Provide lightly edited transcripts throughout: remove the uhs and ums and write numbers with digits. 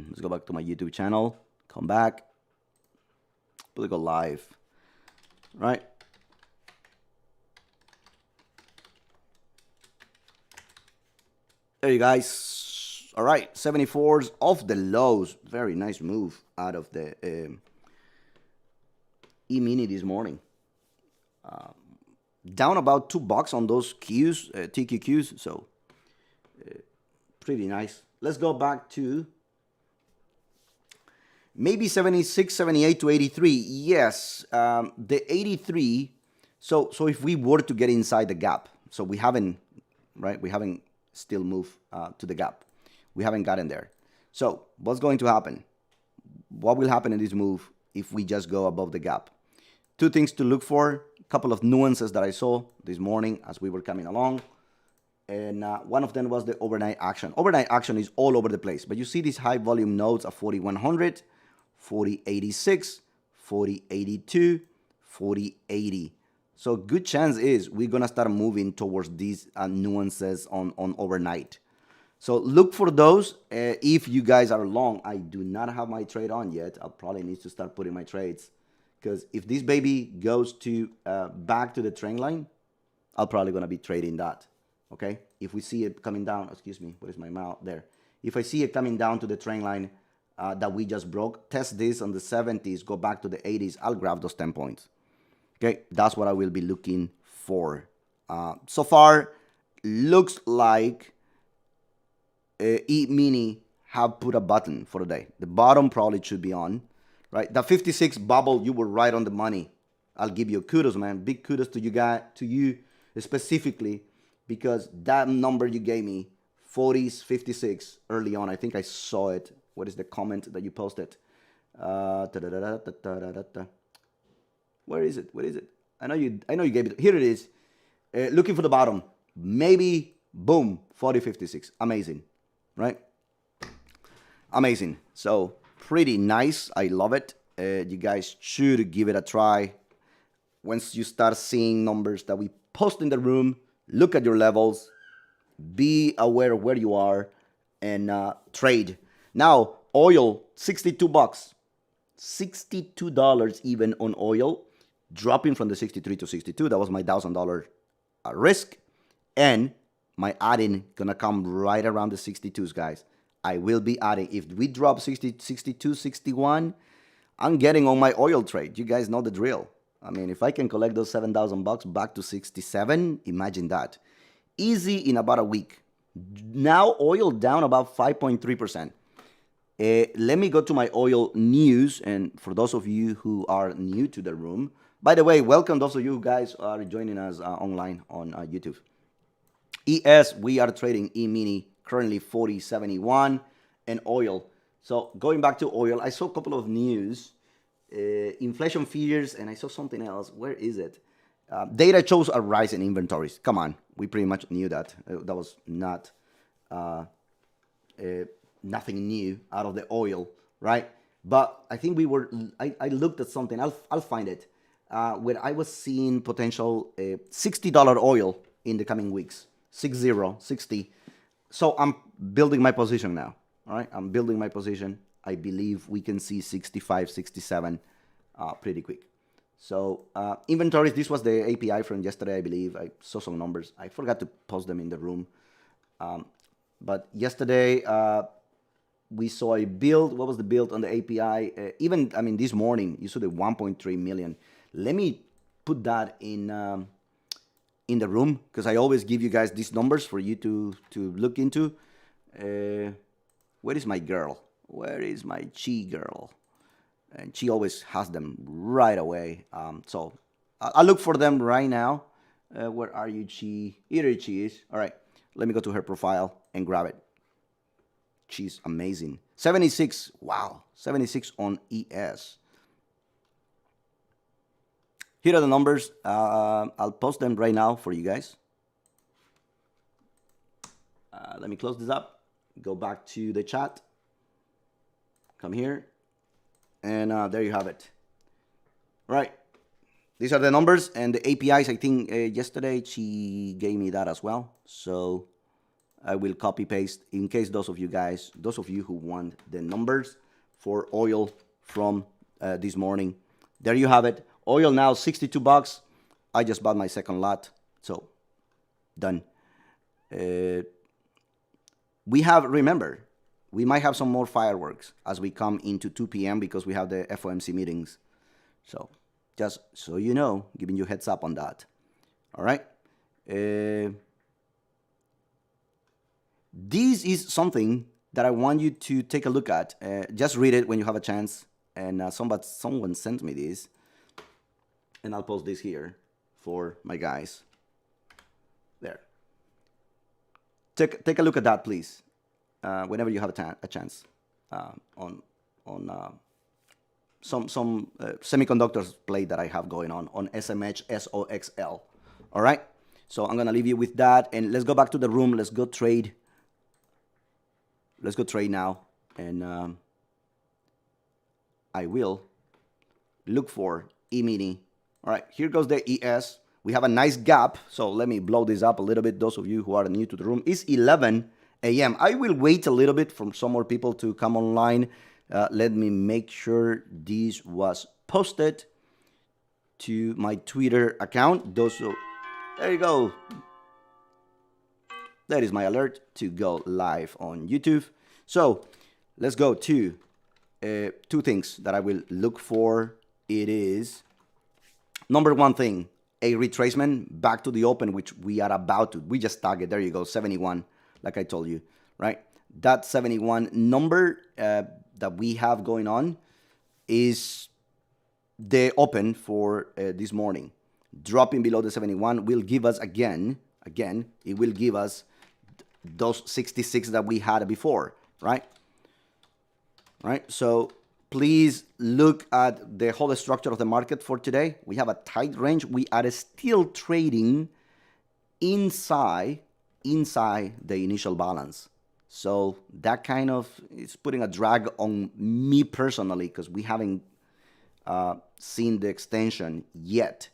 Let's go back to my YouTube channel. Come back. We'll go live. Right. There you guys. All right. 74s off the lows. Very nice move out of the EMini this morning. Down about $2 on those Qs, TQQs. So pretty nice. Let's go back to maybe 76, 78 to 83. Yes, the 83. So if we were to get inside the gap, so we haven't, right? We haven't still moved to the gap. We haven't gotten there. So what's going to happen? What will happen in this move if we just go above the gap? Two things to look for. A couple of nuances that I saw this morning as we were coming along. And one of them was the overnight action. Overnight action is all over the place. But you see these high volume nodes at 4100, 4086, 4082, 4080. So good chance is we're going to start moving towards these nuances on overnight. So look for those. If you guys are long, I do not have my trade on yet. I'll probably need to start putting my trades. Because if this baby goes to back to the trend line, I'll probably going to be trading that. Okay, if we see it coming down, excuse me, what is my mouth there? If I see it coming down to the trend line that we just broke, test this on the 70s, go back to the 80s, I'll grab those 10 points. Okay, that's what I will be looking for. So far, looks like EMini have put a button for the day. The bottom probably should be on, right? The 56 bubble, you were right on the money. I'll give you kudos, man. Big kudos to you guys, to you specifically. Because that number you gave me, 40s, 56, early on, I think I saw it. What is the comment that you posted? Where is it? Where is it? I know you gave it. Here it is. Looking for the bottom. Maybe, boom, 40, 56. Amazing, right? Amazing. So pretty nice. I love it. You guys should give it a try. Once you start seeing numbers that we post in the room, look at your levels, be aware of where you are, and trade. Now, oil, $62. $62 even on oil, dropping from the 63 to 62. That was my $1,000 risk. And my adding gonna come right around the 62s, guys. I will be adding. If we drop 60, 62, 61, I'm getting on my oil trade. You guys know the drill. I mean, if I can collect those $7,000 back to 67, imagine that. Easy in about a week. Now oil down about 5.3%. Let me go to my oil news. And for those of you who are new to the room, by the way, welcome those of you guys who are joining us online on YouTube. ES, we are trading EMini, currently 40.71, and oil. So going back to oil, I saw a couple of news. Inflation fears, and I saw something else. Where is it? Data shows a rise in inventories. Come on, we pretty much knew that. That was not nothing new out of the oil, right? But I think we were. I looked at something. I'll find it. Where I was seeing potential $60 oil in the coming weeks. 60. So I'm building my position now. All right, I'm building my position. I believe we can see 65, 67 pretty quick. So inventories, this was the API from yesterday, I believe. I saw some numbers. I forgot to post them in the room. But yesterday, we saw a build. What was the build on the API? Even, I mean, this morning, you saw the 1.3 million. Let me put that in the room, because I always give you guys these numbers for you to look into. Where is my girl? Where is my Chi girl? And she always has them right away. So I'll look for them right now. Where are you, Chi? Here she is. All right. Let me go to her profile and grab it. She's amazing. 76. Wow. 76 on ES. Here are the numbers. I'll post them right now for you guys. Let me close this up. Go back to the chat. Come here. And there you have it. Right. These are the numbers and the APIs. I think yesterday she gave me that as well. So I will copy paste in case those of you who want the numbers for oil from this morning. There you have it. Oil now 62 bucks. I just bought my second lot, so done. Remember, we might have some more fireworks as we come into 2 p.m. because we have the FOMC meetings. So just so you know, giving you heads up on that. All right. This is something that I want you to take a look at. Just read it when you have a chance. And someone sent me this, and I'll post this here for my guys. There. Take a look at that, please. Whenever you have a chance on some semiconductors play that I have going on SMH SOXL. All right. So I'm gonna leave you with that, and let's go back to the room. Let's go trade. Let's go trade now, and I will look for EMini. All right, here goes the ES. We have a nice gap, so let me blow this up a little bit. Those of you who are new to the room, it's 11 a.m. I will wait a little bit for some more people to come online. Let me make sure this was posted to my Twitter account. There you go. That is my alert to go live on YouTube. So let's go to two things that I will look for. It is number one thing, a retracement back to the open, which we are about to. We just target. There you go, 71, like I told you, right? That 71 number that we have going on is the open for this morning. Dropping below the 71 will give us again, it will give us those 66 that we had before, right? Right. So please look at the whole structure of the market for today. We have a tight range. We are still trading inside the initial balance. So that kind of is putting a drag on me personally because we haven't seen the extension yet.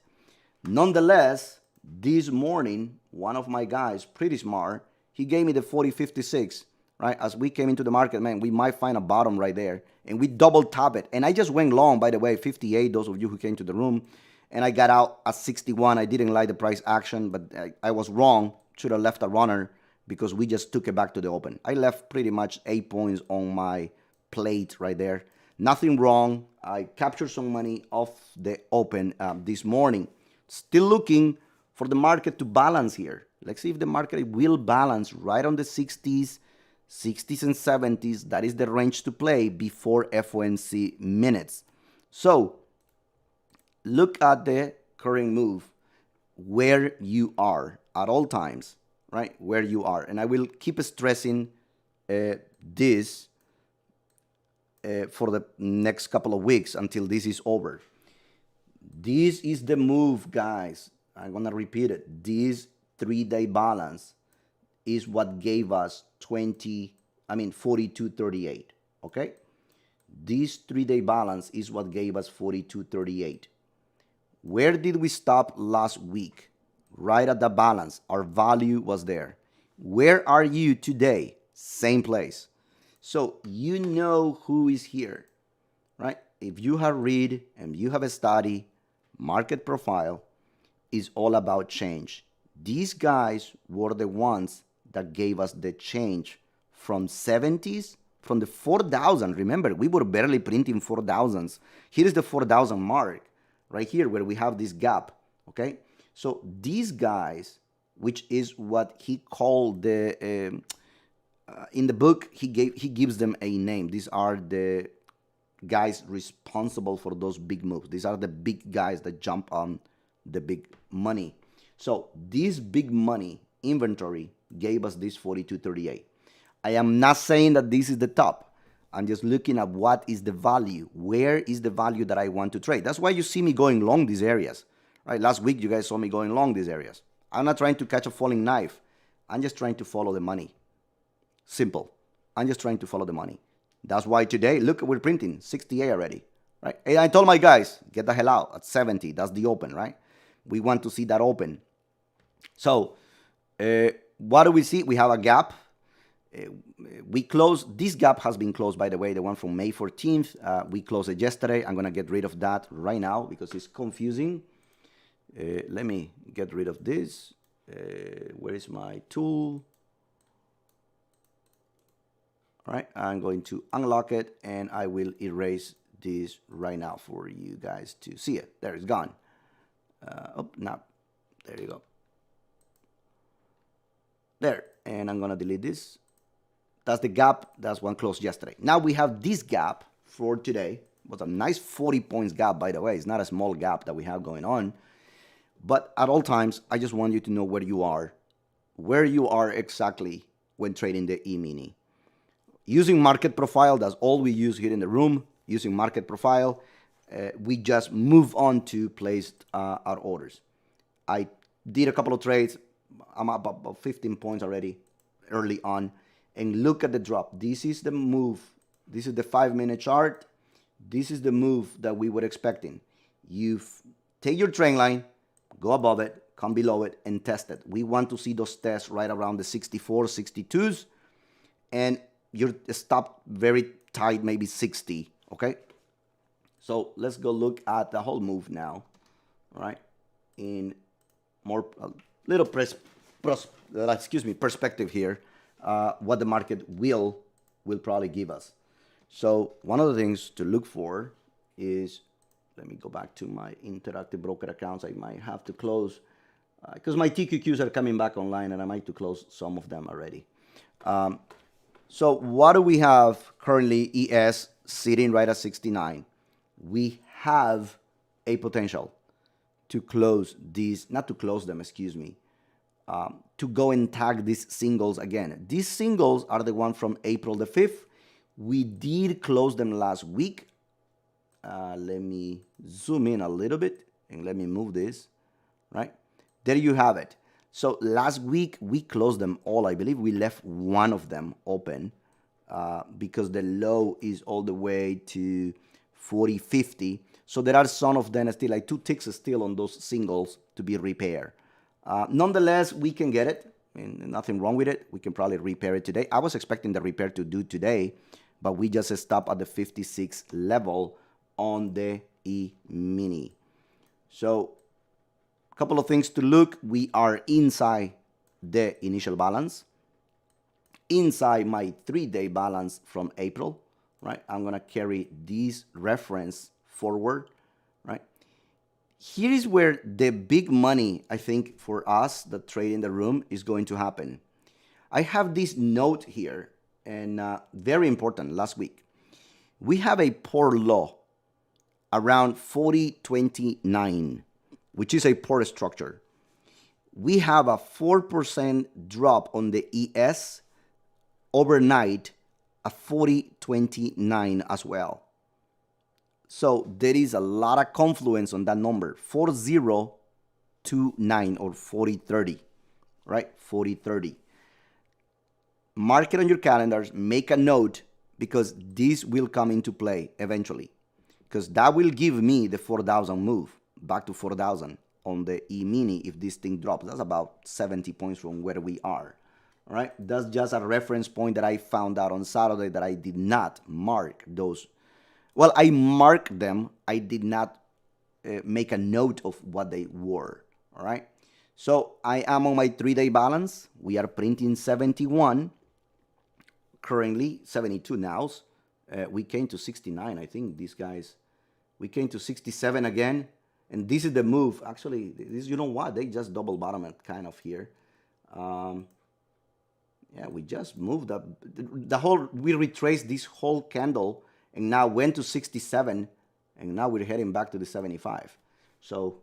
Nonetheless, this morning, one of my guys, pretty smart, he gave me the 40.56, right? As we came into the market, man, we might find a bottom right there. And we double top it. And I just went long, by the way, 58, those of you who came to the room. And I got out at 61. I didn't like the price action, but I was wrong. Should have left a runner because we just took it back to the open. I left pretty much 8 points on my plate right there. Nothing wrong. I captured some money off the open this morning. Still looking for the market to balance here. Let's see if the market will balance right on the 60s and 70s. That is the range to play before FOMC minutes. So look at the current move where you are at all times, right? Where you are. And I will keep stressing this for the next couple of weeks until this is over. This is the move, guys. I'm going to repeat it. This 3-day balance is what gave us 42.38, okay? This 3-day balance is what gave us 42.38. Where did we stop last week? Right at the balance. Our value was there. Where are you today? Same place. So you know who is here, right? If you have read and you have a study, market profile is all about change. These guys were the ones that gave us the change from 70s, from the 4,000. Remember, we were barely printing 4,000s. Here is the 4,000 mark, right here where we have this gap, okay? So these guys, which is what he called the, in the book, he gives them a name. These are the guys responsible for those big moves. These are the big guys that jump on the big money. So this big money inventory gave us this 42.38. I am not saying that this is the top. I'm just looking at what is the value. Where is the value that I want to trade? That's why you see me going long these areas. Right? Last week, you guys saw me going long these areas. I'm not trying to catch a falling knife. I'm just trying to follow the money. Simple. I'm just trying to follow the money. That's why today, look, we're printing 68 already. Right? And I told my guys, get the hell out at 70. That's the open, right? We want to see that open. So what do we see? We have a gap. We closed, this gap has been closed, by the way, the one from May 14th. We closed it yesterday. I'm going to get rid of that right now because it's confusing. Let me get rid of this. Where is my tool? All right, I'm going to unlock it and I will erase this right now for you guys to see it. There, it's gone. Oh, no, there you go. There, and I'm going to delete this. That's the gap. That's one closed yesterday. Now we have this gap for today. It was a nice 40 points gap, by the way. It's not a small gap that we have going on. But at all times, I just want you to know where you are exactly when trading the EMini. Using market profile, that's all we use here in the room. Using market profile, we just move on to place our orders. I did a couple of trades. I'm up about 15 points already early on. And look at the drop. This is the move. This is the 5-minute chart. This is the move that we were expecting. You take your trend line, go above it, come below it, and test it. We want to see those tests right around the 64, 62s. And you're stopped very tight, maybe 60, okay? So let's go look at the whole move now, all right? In more, a little perspective here, what the market will probably give us. So one of the things to look for is, let me go back to my interactive broker accounts. I might have to close, because my TQQs are coming back online and I might have to close some of them already. So what do we have currently? ES sitting right at 69. We have a potential to close these, not to close them, excuse me, to go and tag these singles again. These singles are the one from April the 5th. We did close them last week. Let me zoom in a little bit and let me move this, right? There you have it. So last week we closed them all. I believe we left one of them open because the low is all the way to 40.50. So there are some of them still, like 2 ticks still on those singles to be repaired. Nonetheless, we can get it. I mean, nothing wrong with it. We can probably repair it today. I was expecting the repair to do today, but we just stopped at the 56 level on the EMini. So a couple of things to look. We are inside the initial balance, inside my 3-day balance from April, right? I'm going to carry this reference forward, right? Here is where the big money, I think, for us that trade in the room is going to happen. I have this note here, and very important, last week. We have a poor low around 40.29, which is a poor structure. We have a 4% drop on the ES overnight at 40.29 as well. So there is a lot of confluence on that number, 4029 or 4030, right? 4030. Mark it on your calendars, make a note, because this will come into play eventually, because that will give me the 4,000 move back to 4,000 on the EMini if this thing drops. That's about 70 points from where we are. All right, that's just a reference point that I found out on Saturday that I did not mark those. Well, I marked them. I did not make a note of what they were. All right, so I am on my 3-day balance. We are printing 71. Currently 72 now. We came to 69. I think these guys, we came to 67 again. And this is the move. Actually, this, you know what? They just double bottom it kind of here. Yeah, we just moved up. We retraced this whole candle and now went to 67. And now we're heading back to the 75. So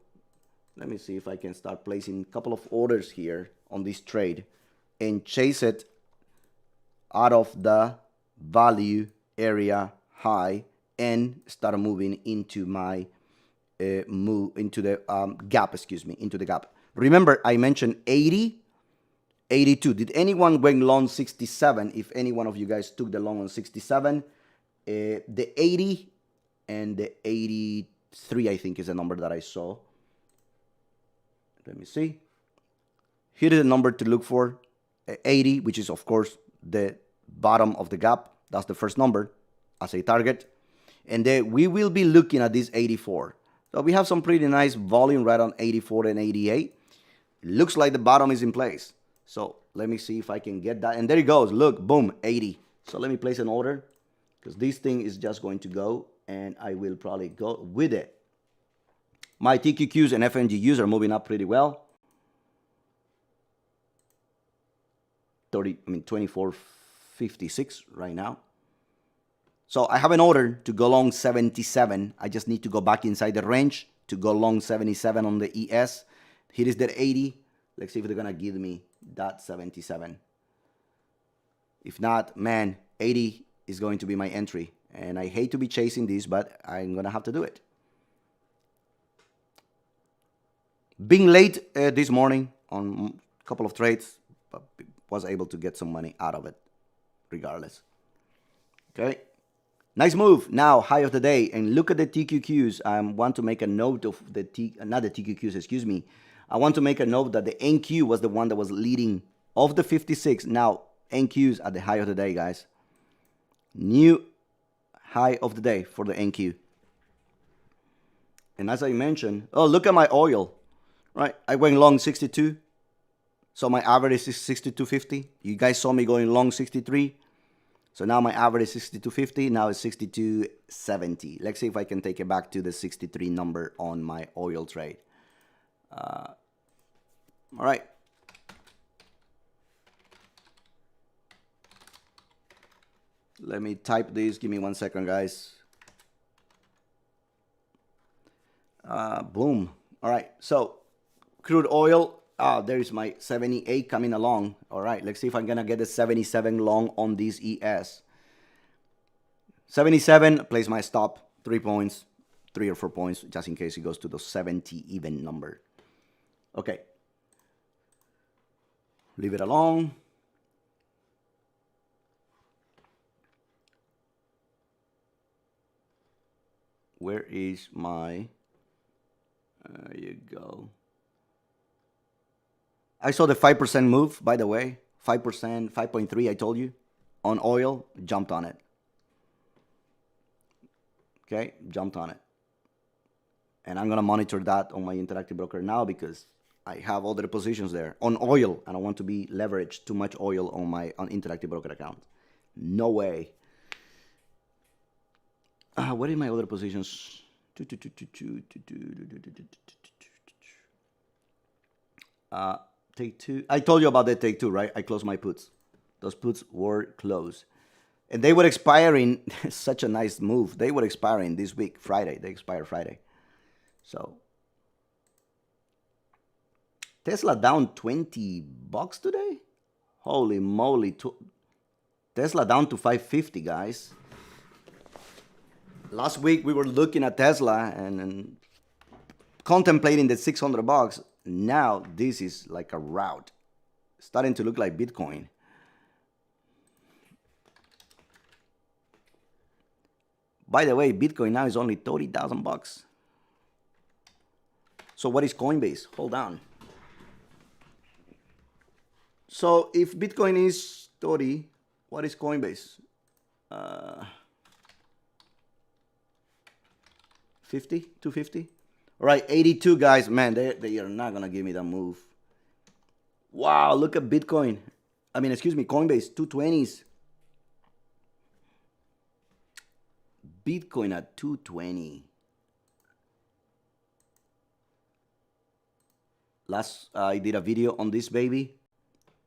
let me see if I can start placing a couple of orders here on this trade and chase it out of the value area high and start moving into my into the gap, into the gap. Remember, I mentioned 80, 82. Did anyone went long 67? If any one of you guys took the long on 67, the 80 and the 83, I think, is the number that I saw. Let me see. Here is the number to look for. 80, which is of course the bottom of the gap. That's the first number as a target. And then we will be looking at this 84. So we have some pretty nice volume right on 84 and 88. It looks like the bottom is in place. So let me see if I can get that. And there it goes. Look, boom, 80. So let me place an order because this thing is just going to go and I will probably go with it. My TQQs and FNGUs are moving up pretty well. 24.56 right now. So I have an order to go long 77. I just need to go back inside the range to go long 77 on the ES. Here is that 80. Let's see if they're going to give me that 77. If not, man, 80 is going to be my entry. And I hate to be chasing this, but I'm going to have to do it. Being late this morning on a couple of trades, but was able to get some money out of it regardless. Okay. Nice move. Now, high of the day. And look at the TQQs. I want to make a note of not the TQQs, excuse me. I want to make a note that the NQ was the one that was leading of the 56. Now, NQs at the high of the day, guys. New high of the day for the NQ. And as I mentioned, oh, look at my oil. Right? I went long 62. So my average is 62.50. You guys saw me going long 63. So now my average is 62.50. Now it's 62.70. Let's see if I can take it back to the 63 number on my oil trade. All right. Let me type this. Give me 1 second, guys. Boom. All right. So crude oil. There is my 78 coming along. All right, let's see if I'm going to get a 77 long on this ES. 77, place my stop, 3 points, 3 or 4 points, just in case it goes to the 70 even number. Okay. Leave it alone. Where is my... There you go. I saw the 5% move, by the way. 5%, 5.3, I told you. On oil, jumped on it. Okay, jumped on it. And I'm going to monitor that on my Interactive Broker now because I have other positions there. On oil, I don't want to be leveraged too much oil on my Interactive Broker account. No way. What are my other positions? Take two. I told you about the take two, right? I closed my puts. Those puts were closed. And they were expiring. Such a nice move. They were expiring this week, Friday. They expire Friday. So Tesla down $20 today? Holy moly. Tesla down to 550, guys. Last week we were looking at Tesla and contemplating the $600. Now this is like a rout. Starting to look like Bitcoin. By the way, Bitcoin now is only $30,000. So what is Coinbase? Hold on. So if Bitcoin is 30, what is Coinbase? 50, 250. All right, 82 guys. Man, they are not gonna give me that move. Wow, look at Bitcoin. I mean, excuse me, Coinbase 220s. Bitcoin at 220. Last I did a video on this baby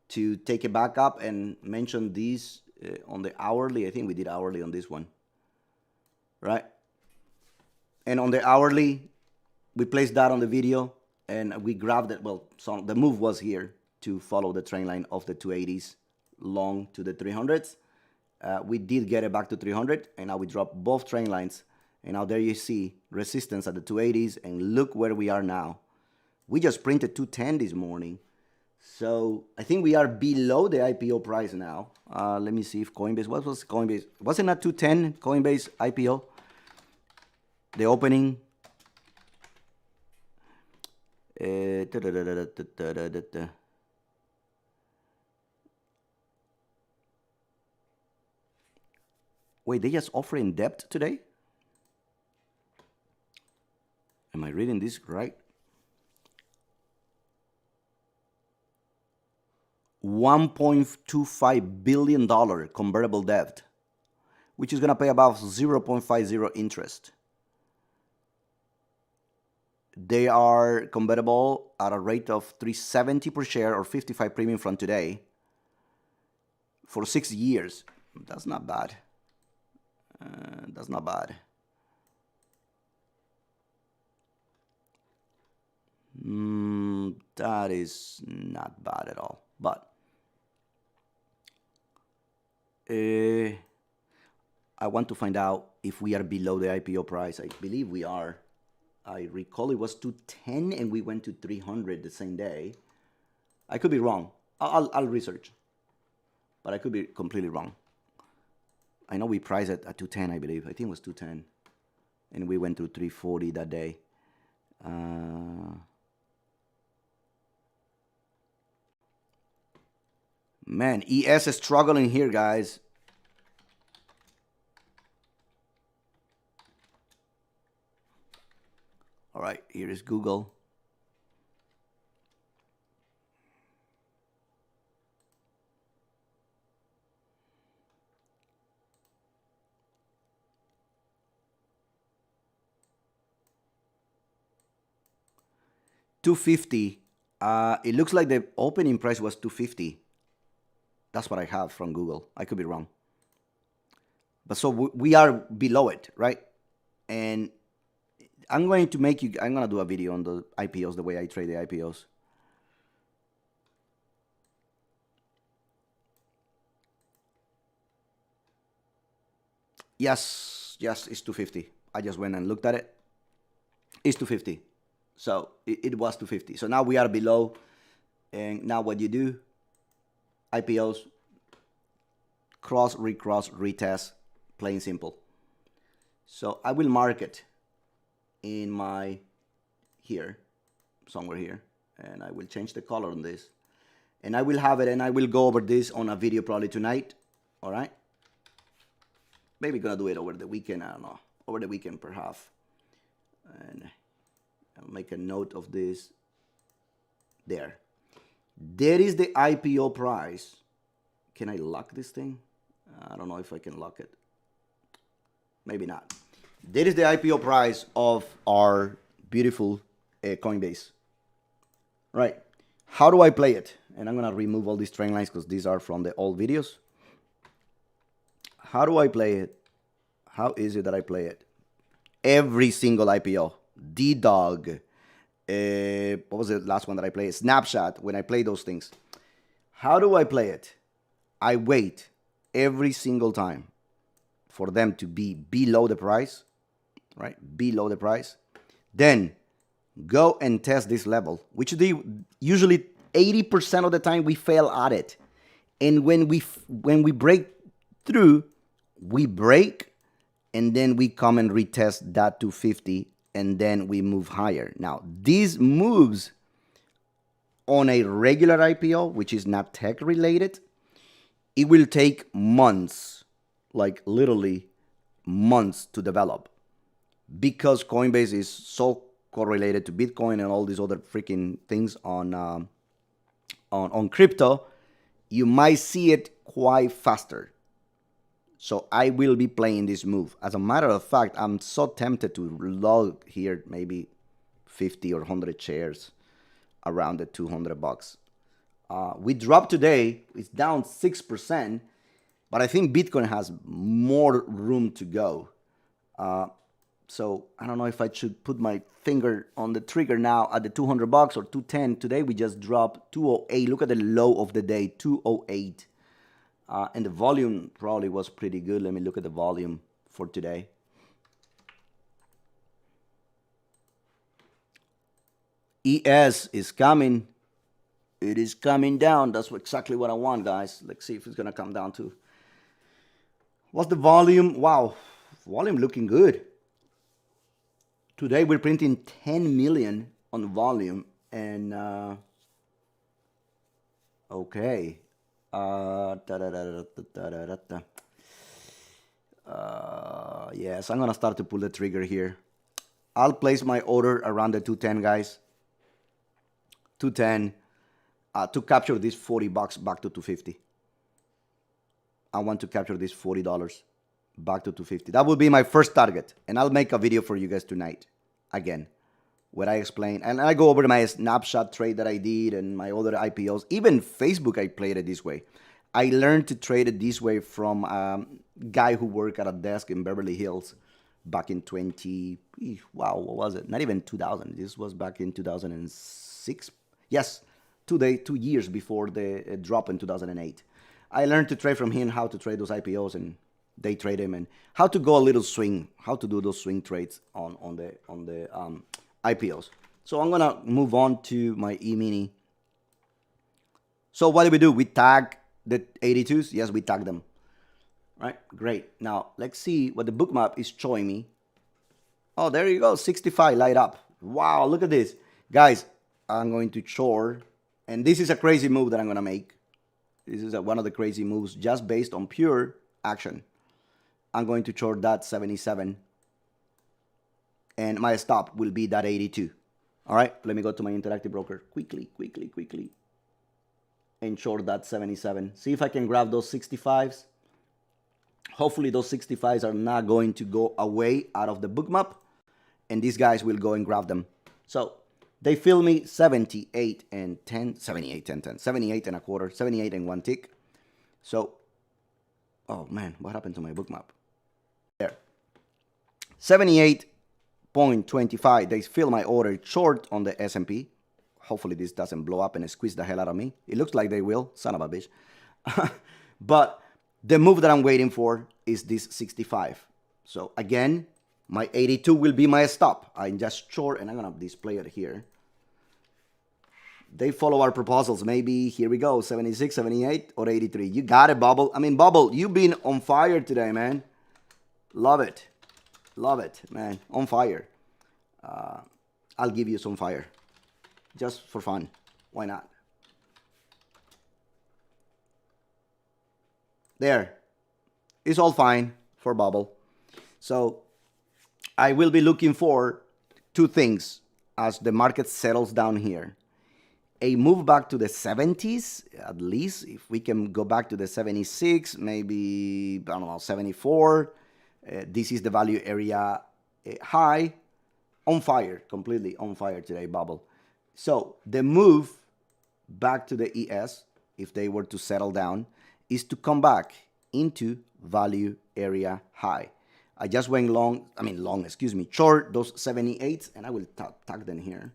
to take it back up and mention these on the hourly. I think we did hourly on this one, right? And on the hourly, we placed that on the video and we grabbed it. Well, so the move was here to follow the trend line of the 280s long to the 300s. We did get it back to 300 and now we dropped both trend lines. And now there you see resistance at the 280s and look where we are now. We just printed 210 this morning. So I think we are below the IPO price now. Let me see if Coinbase, what was Coinbase? Wasn't that 210 Coinbase IPO? The opening. Wait, they just offering debt today? Am I reading this right? $1.25 billion convertible debt, which is going to pay about 0.50 interest. They are convertible at a rate of $370 per share or 55 premium from today for 6 years. That's not bad. That's not bad. That is not bad at all. But I want to find out if we are below the IPO price. I believe we are. I recall it was 210 and we went to 300 the same day. I could be wrong. I'll research, but I could be completely wrong. I know we priced it at 210, I believe. I think it was 210, and we went to 340 that day. Man, ES is struggling here, guys. All right, here is Google. $250. It looks like the opening price was $250. That's what I have from Google. I could be wrong. But so we are below it, right? And I'm going to do a video on the IPOs, the way I trade the IPOs. Yes, it's 250. I just went and looked at it. It's 250. So it was 250. So now we are below. And now what you do, IPOs, cross, recross, retest, plain simple. So I will mark it in my here, somewhere here, and I will change the color on this. And I will have it, and I will go over this on a video probably tonight. All right? Maybe gonna do it over the weekend. I don't know. Over the weekend, perhaps. And I'll make a note of this. There. There is the IPO price. Can I lock this thing? I don't know if I can lock it. Maybe not. There is the IPO price of our beautiful Coinbase. Right. How do I play it? And I'm gonna remove all these trend lines because these are from the old videos. How do I play it? How is it that I play it? Every single IPO. D-Dog. What was the last one that I played? Snapshot, when I play those things. How do I play it? I wait every single time for them to be below the price, right? Below the price. Then go and test this level, which usually 80% of the time we fail at it. And when we break through, we break, and then we come and retest that 250, and then we move higher. Now, these moves on a regular IPO, which is not tech related, it will take months, like literally months to develop, because Coinbase is so correlated to Bitcoin and all these other freaking things on crypto. You might see it quite faster. So I will be playing this move. As a matter of fact, I'm so tempted to log here maybe 50 or 100 shares around the $200. We dropped today. It's down 6%, but I think Bitcoin has more room to go. So I don't know if I should put my finger on the trigger now at the $200 or 210. Today we just dropped 208. Look at the low of the day, 208. And the volume probably was pretty good. Let me look at the volume for today. ES is coming. It is coming down. That's exactly what I want, guys. Let's see if it's going to come down to. What's the volume? Wow. Volume looking good. Today we're printing 10 million on volume. And, okay. Yes, I'm gonna start to pull the trigger here. I'll place my order around the 210, guys. 210 to capture this $40 back to 250. I want to capture this $40 back to 250. That will be my first target, and I'll make a video for you guys tonight again where I explain and I go over my snapshot trade that I did and my other IPOs. Even Facebook, I played it this way. I learned to trade it this way from a guy who worked at a desk in Beverly Hills back in 20, wow, what was it? Not even 2000. This was back in 2006. Yes, 2 years before the drop in 2008. I learned to trade from him how to trade those IPOs and day trade him and how to go a little swing, how to do those swing trades on the IPOs. So I'm gonna move on to my EMini. So what do? We tag the 82s. Yes, we tag them. Right, great. Now let's see what the bookmap is showing me. Oh, there you go, 65 light up. Wow, look at this, guys. I'm going to short, and this is a crazy move that I'm gonna make. This is one of the crazy moves just based on pure action. I'm going to short that 77. And my stop will be that 82. All right, let me go to my interactive broker quickly. And short that 77. See if I can grab those 65s. Hopefully those 65s are not going to go away out of the bookmap. And these guys will go and grab them. So they fill me 78 and 10, 78 and 10, 78 and a quarter, 78 and 1 tick. So, oh man, what happened to my bookmap? There. 78.25. They fill my order short on the S&P. Hopefully this doesn't blow up and squeeze the hell out of me. It looks like they will, son of a bitch. But the move that I'm waiting for is this 65. So again, my 82 will be my stop. I'm just short, and I'm gonna display it here. They follow our proposals. Maybe, here we go, 76, 78, or 83. You got it, Bubble. I mean, Bubble, you've been on fire today, man. Love it. Love it, man. On fire. I'll give you some fire. Just for fun. Why not? There. It's all fine for Bubble. So I will be looking for two things as the market settles down here. A move back to the 70s, at least. If we can go back to the 76, maybe, I don't know, 74. This is the value area high. On fire, completely on fire today, Bubble. So the move back to the ES, if they were to settle down, is to come back into value area high. I just went short those 78s, and I will tag them here.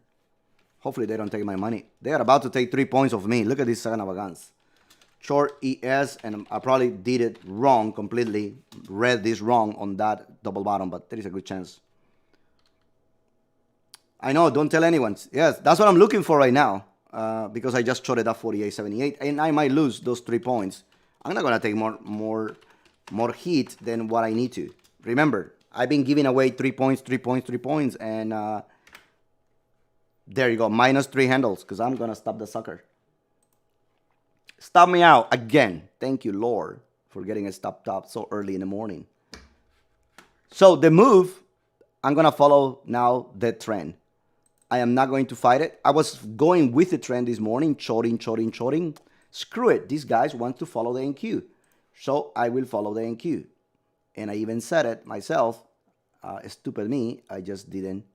Hopefully they don't take my money. They are about to take 3 points of me. Look at this son of a guns. Short ES, and I probably did it wrong completely. Read this wrong on that double bottom, but there is a good chance. I know, don't tell anyone. Yes, that's what I'm looking for right now. Because I just shorted that 48.78, and I might lose those 3 points. I'm not gonna take more heat than what I need to. Remember, I've been giving away 3 points, and there you go, -3 handles, because I'm gonna stop the sucker. Stop me out again. Thank you, Lord, for getting a stop top so early in the morning. So the move, I'm gonna follow now the trend. I am not going to fight it. I was going with the trend this morning, shorting. Screw it. These guys want to follow the NQ. So I will follow the NQ. And I even said it myself. Stupid me. I just didn't.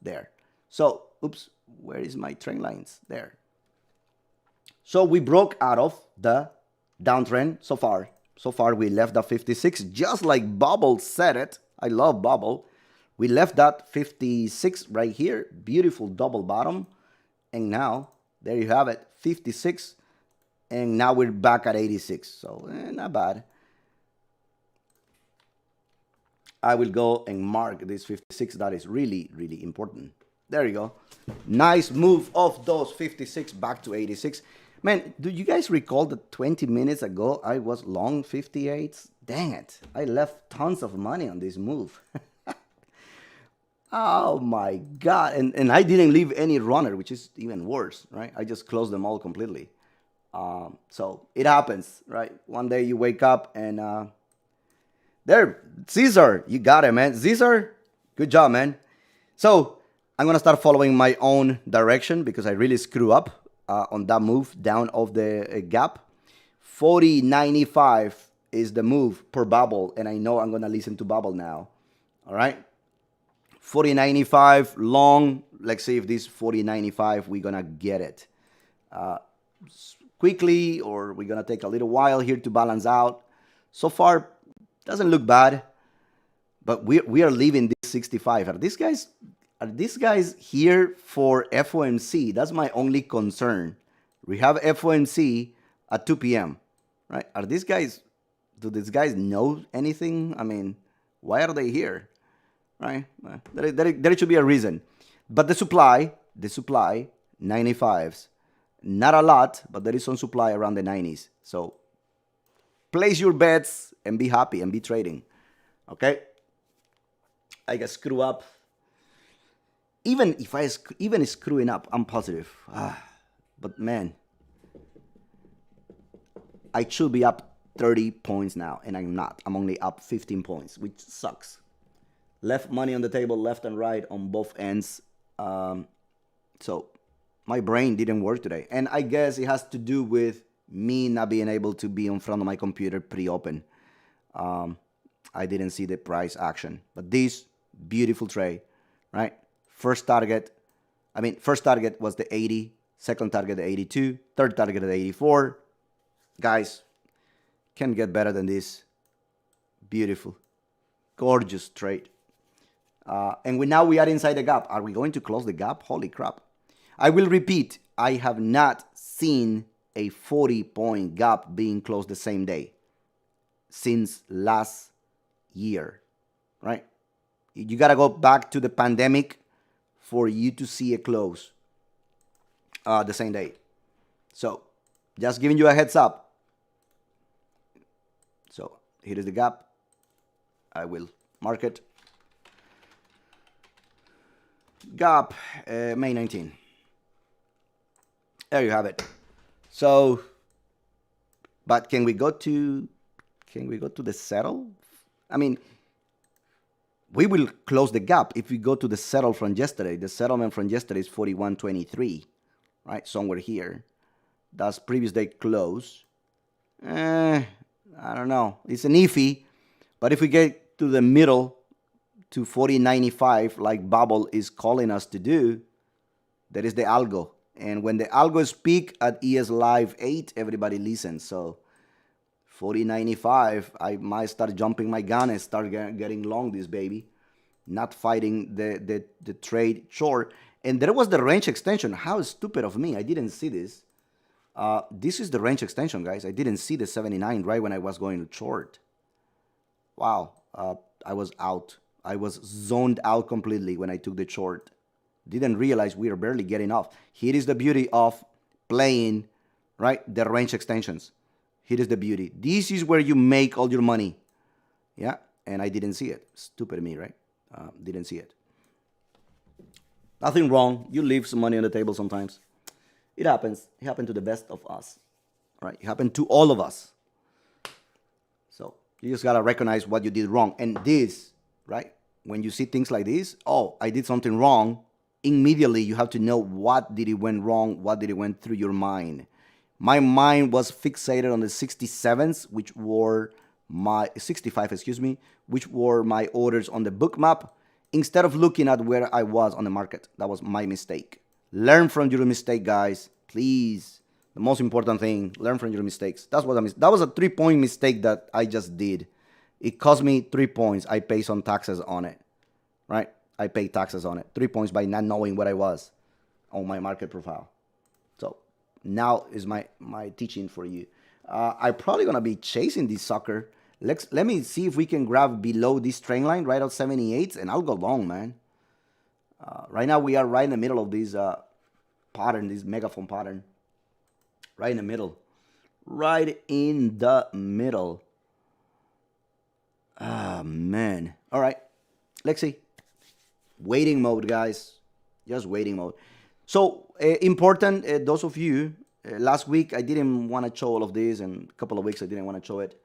There. So, oops. Where is my trend lines? There. So we broke out of the downtrend so far. So far we left the 56, just like Bubble said it. I love Bubble. We left that 56 right here. Beautiful double bottom. And now, there you have it, 56. And now we're back at 86. So, not bad. I will go and mark this 56. That is really, really important. There you go. Nice move of those 56 back to 86. Man, do you guys recall that 20 minutes ago I was long 58s? Dang it. I left tons of money on this move. Oh my God. And I didn't leave any runner, which is even worse, right? I just closed them all completely. So it happens, right? One day you wake up and There, Caesar, you got it, man. Caesar, good job, man. So I'm gonna start following my own direction because I really screw up on that move down of the gap. 40.95 is the move per bubble, and I know I'm gonna listen to bubble now. All right, 40.95 long. Let's see if this 40.95 we're gonna get it quickly, or we're gonna take a little while here to balance out. So far, doesn't look bad, but we are leaving this 65. Are these guys here for FOMC? That's my only concern. We have FOMC at 2 p.m. Right? Are these guys? Do these guys know anything? I mean, why are they here? Right? There should be a reason. But the supply, 95s. Not a lot, but there is some supply around the 90s. So place your bets and be happy and be trading. Okay? I get screw up. Even if even screwing up, I'm positive. But man, I should be up 30 points now, and I'm not. I'm only up 15 points, which sucks. Left money on the table, left and right on both ends. So my brain didn't work today. And I guess it has to do with me not being able to be in front of my computer pre-open. I didn't see the price action. But this beautiful trade, right? First target was the 80. Second target, the 82. Third target, the 84. Guys, can't get better than this. Beautiful. Gorgeous trade. And now we are inside the gap. Are we going to close the gap? Holy crap. I will repeat. I have not seen a 40-point gap being closed the same day since last year, right? You got to go back to the pandemic for you to see a close the same day. So just giving you a heads up. So here is the gap. I will mark it. Gap, May 19. There you have it. So, but can we go to the settle? I mean, we will close the gap if we go to the settle from yesterday. The settlement from yesterday is 41.23, right? Somewhere here. That's previous day close. I don't know. It's an iffy, but if we get to the middle to 40.95, like Bubble is calling us to do, that is the algo. And when the algos speak at ES Live 8, everybody listens. So 40.95, I might start jumping my gun and start getting long this baby. Not fighting the trade short. And there was the range extension. How stupid of me. I didn't see this. This is the range extension, guys. I didn't see the 79 right when I was going short. Wow. I was out. I was zoned out completely when I took the short. Didn't realize we are barely getting off. Here is the beauty of playing, right, the range extensions. Here is the beauty. This is where you make all your money. Yeah, and I didn't see it. Stupid me, right? Didn't see it. Nothing wrong. You leave some money on the table sometimes. It happens. It happened to the best of us. Right? It happened to all of us. So you just got to recognize what you did wrong. And this, right, when you see things like this, oh, I did something wrong. Immediately you have to know what did it went wrong, what did it went through your mind. My mind was fixated on the 67s, which were my 65, which were my orders on the book map, instead of looking at where I was on the market. That was my mistake. Learn from your mistake, guys. Please. The most important thing, learn from your mistakes. That was a 3-point mistake that I just did. It cost me 3 points. I pay some taxes on it, right? I paid taxes on it. 3 points by not knowing what I was on my market profile. So now is my teaching for you. I'm probably going to be chasing this sucker. Let me see if we can grab below this trend line, right at 78, and I'll go long, man. Right now we are right in the middle of this pattern, this megaphone pattern. Right in the middle. Right in the middle. Ah, man. All right. Let's see. Waiting mode, guys. Just waiting mode. So important, those of you, last week I didn't want to show all of this, and a couple of weeks I didn't want to show it.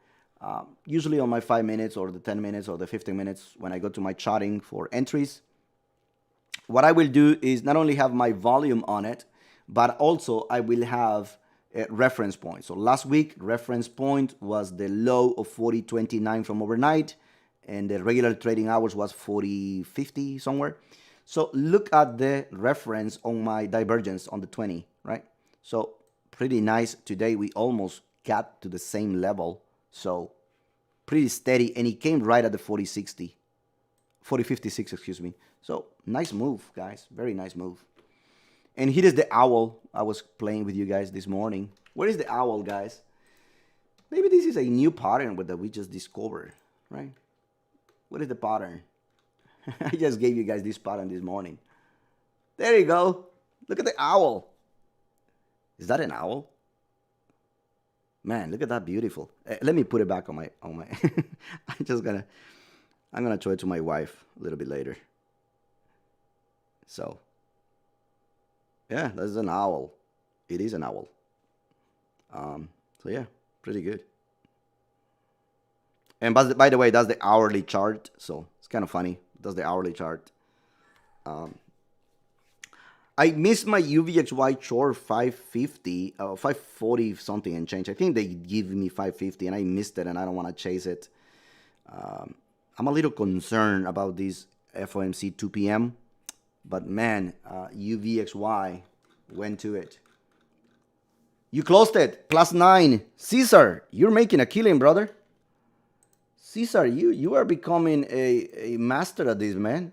Usually on my 5 minutes or the 10 minutes or the 15 minutes when I go to my charting for entries, what I will do is not only have my volume on it, but also I will have a reference point. So last week, reference point was the low of 40.29 from overnight, and the regular trading hours was 40.50 somewhere. So look at the reference on my divergence on the 20, right? So pretty nice. Today we almost got to the same level. So pretty steady, and it came right at the 40.60, 40.56, excuse me. So nice move, guys. Very nice move. And here is the owl I was playing with you guys this morning. Where is the owl, guys? Maybe this is a new pattern that we just discovered, right? What is the pattern? I just gave you guys this pattern this morning. There you go. Look at the owl. Is that an owl? Man, look at that, beautiful. Let me put it back on my I'm gonna show it to my wife a little bit later. So yeah, that's an owl. It is an owl. So yeah, pretty good. And by the way, that's the hourly chart. So it's kind of funny. That's the hourly chart. I missed my UVXY short 550, 540 something and change. I think they give me 550 and I missed it and I don't want to chase it. I'm a little concerned about this FOMC 2 p.m. But man, UVXY went to it. You closed it, +9. Caesar, you're making a killing, brother. Caesar, you are becoming a master at this, man.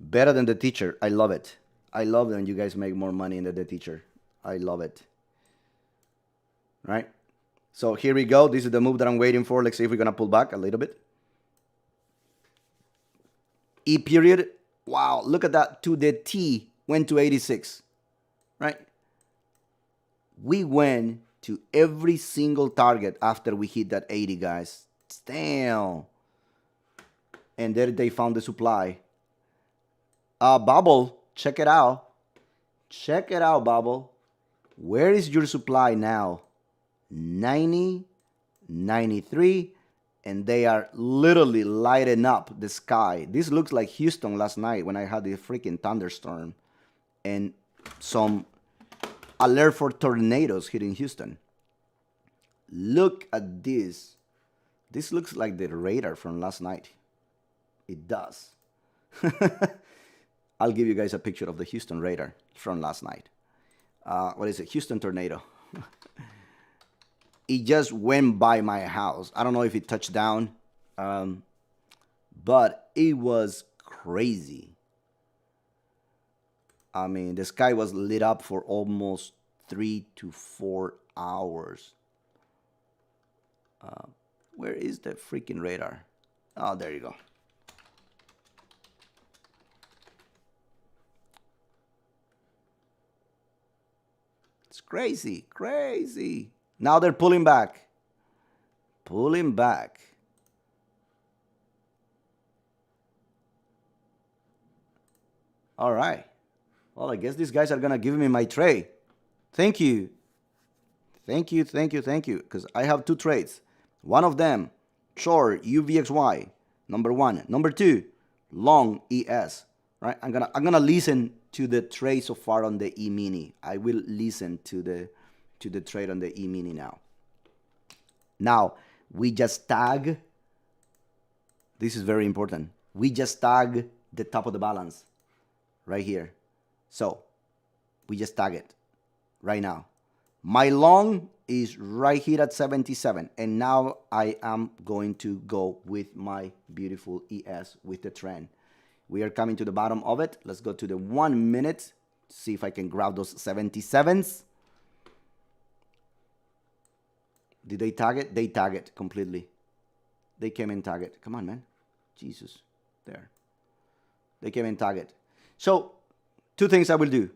Better than the teacher. I love it. I love when you guys make more money than the teacher. I love it. Right? So here we go. This is the move that I'm waiting for. Let's see if we're going to pull back a little bit. E period. Wow, look at that. To the T, went to 86. Right? We went to every single target after we hit that 80, guys. Damn. And there they found the supply. Bubble, check it out. Check it out, Bubble. Where is your supply now? 90, 93, and they are literally lighting up the sky. This looks like Houston last night when I had the freaking thunderstorm and some alert for tornadoes hitting Houston. Look at this. This looks like the radar from last night. It does. I'll give you guys a picture of the Houston radar from last night. What is it? Houston tornado. It just went by my house. I don't know if it touched down, but it was crazy. I mean, the sky was lit up for almost 3 to 4 hours. Where is the freaking radar? Oh, there you go. It's crazy, crazy. Now they're pulling back. Pulling back. All right. Well, I guess these guys are going to give me my trade. Thank you. Thank you, thank you, thank you. Because I have 2 trades. One of them, short UVXY, number 1. Number 2, long ES. Right? I'm gonna listen to the trade so far on the EMini. I will listen to the trade on the EMini now. Now we just tag. This is very important. We just tag the top of the balance right here. So we just tag it right now. My long is right here at 77, and now I am going to go with my beautiful ES with the trend. We are coming to the bottom of it. Let's go to the 1 minute. See if I can grab those 77s. Did they tag it? They tag it completely. They came in target. Come on, man. Jesus. There. They came in target. So 2 things I will do.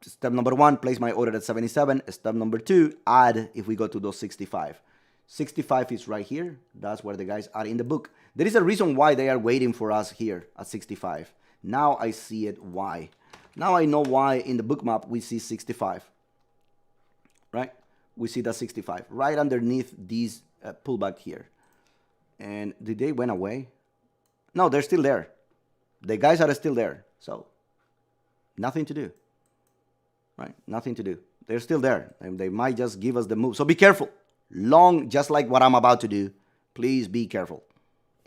Step number 1, place my order at 77. Step number 2, add if we go to those 65. 65 is right here. That's where the guys are in the book. There is a reason why they are waiting for us here at 65. Now I see it why. Now I know why in the book map we see 65. Right? We see that 65. Right underneath these pullback here. And did they went away? No, they're still there. The guys are still there. So nothing to do, right? Nothing to do. They're still there, and they might just give us the move. So be careful. Long, just like what I'm about to do. Please be careful,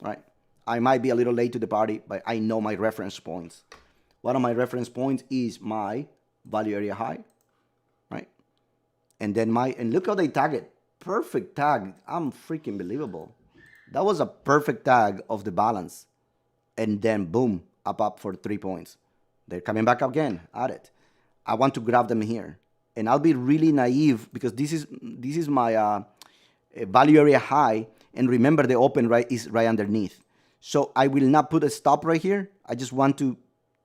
right? I might be a little late to the party, but I know my reference points. One of my reference points is my value area high, right? And then and look how they tag it. Perfect tag. I'm freaking believable. That was a perfect tag of the balance. And then boom, up for 3 points. They're coming back again at it. I want to grab them here. And I'll be really naive because this is my value area high. And remember, the open is right underneath. So I will not put a stop right here. I just want to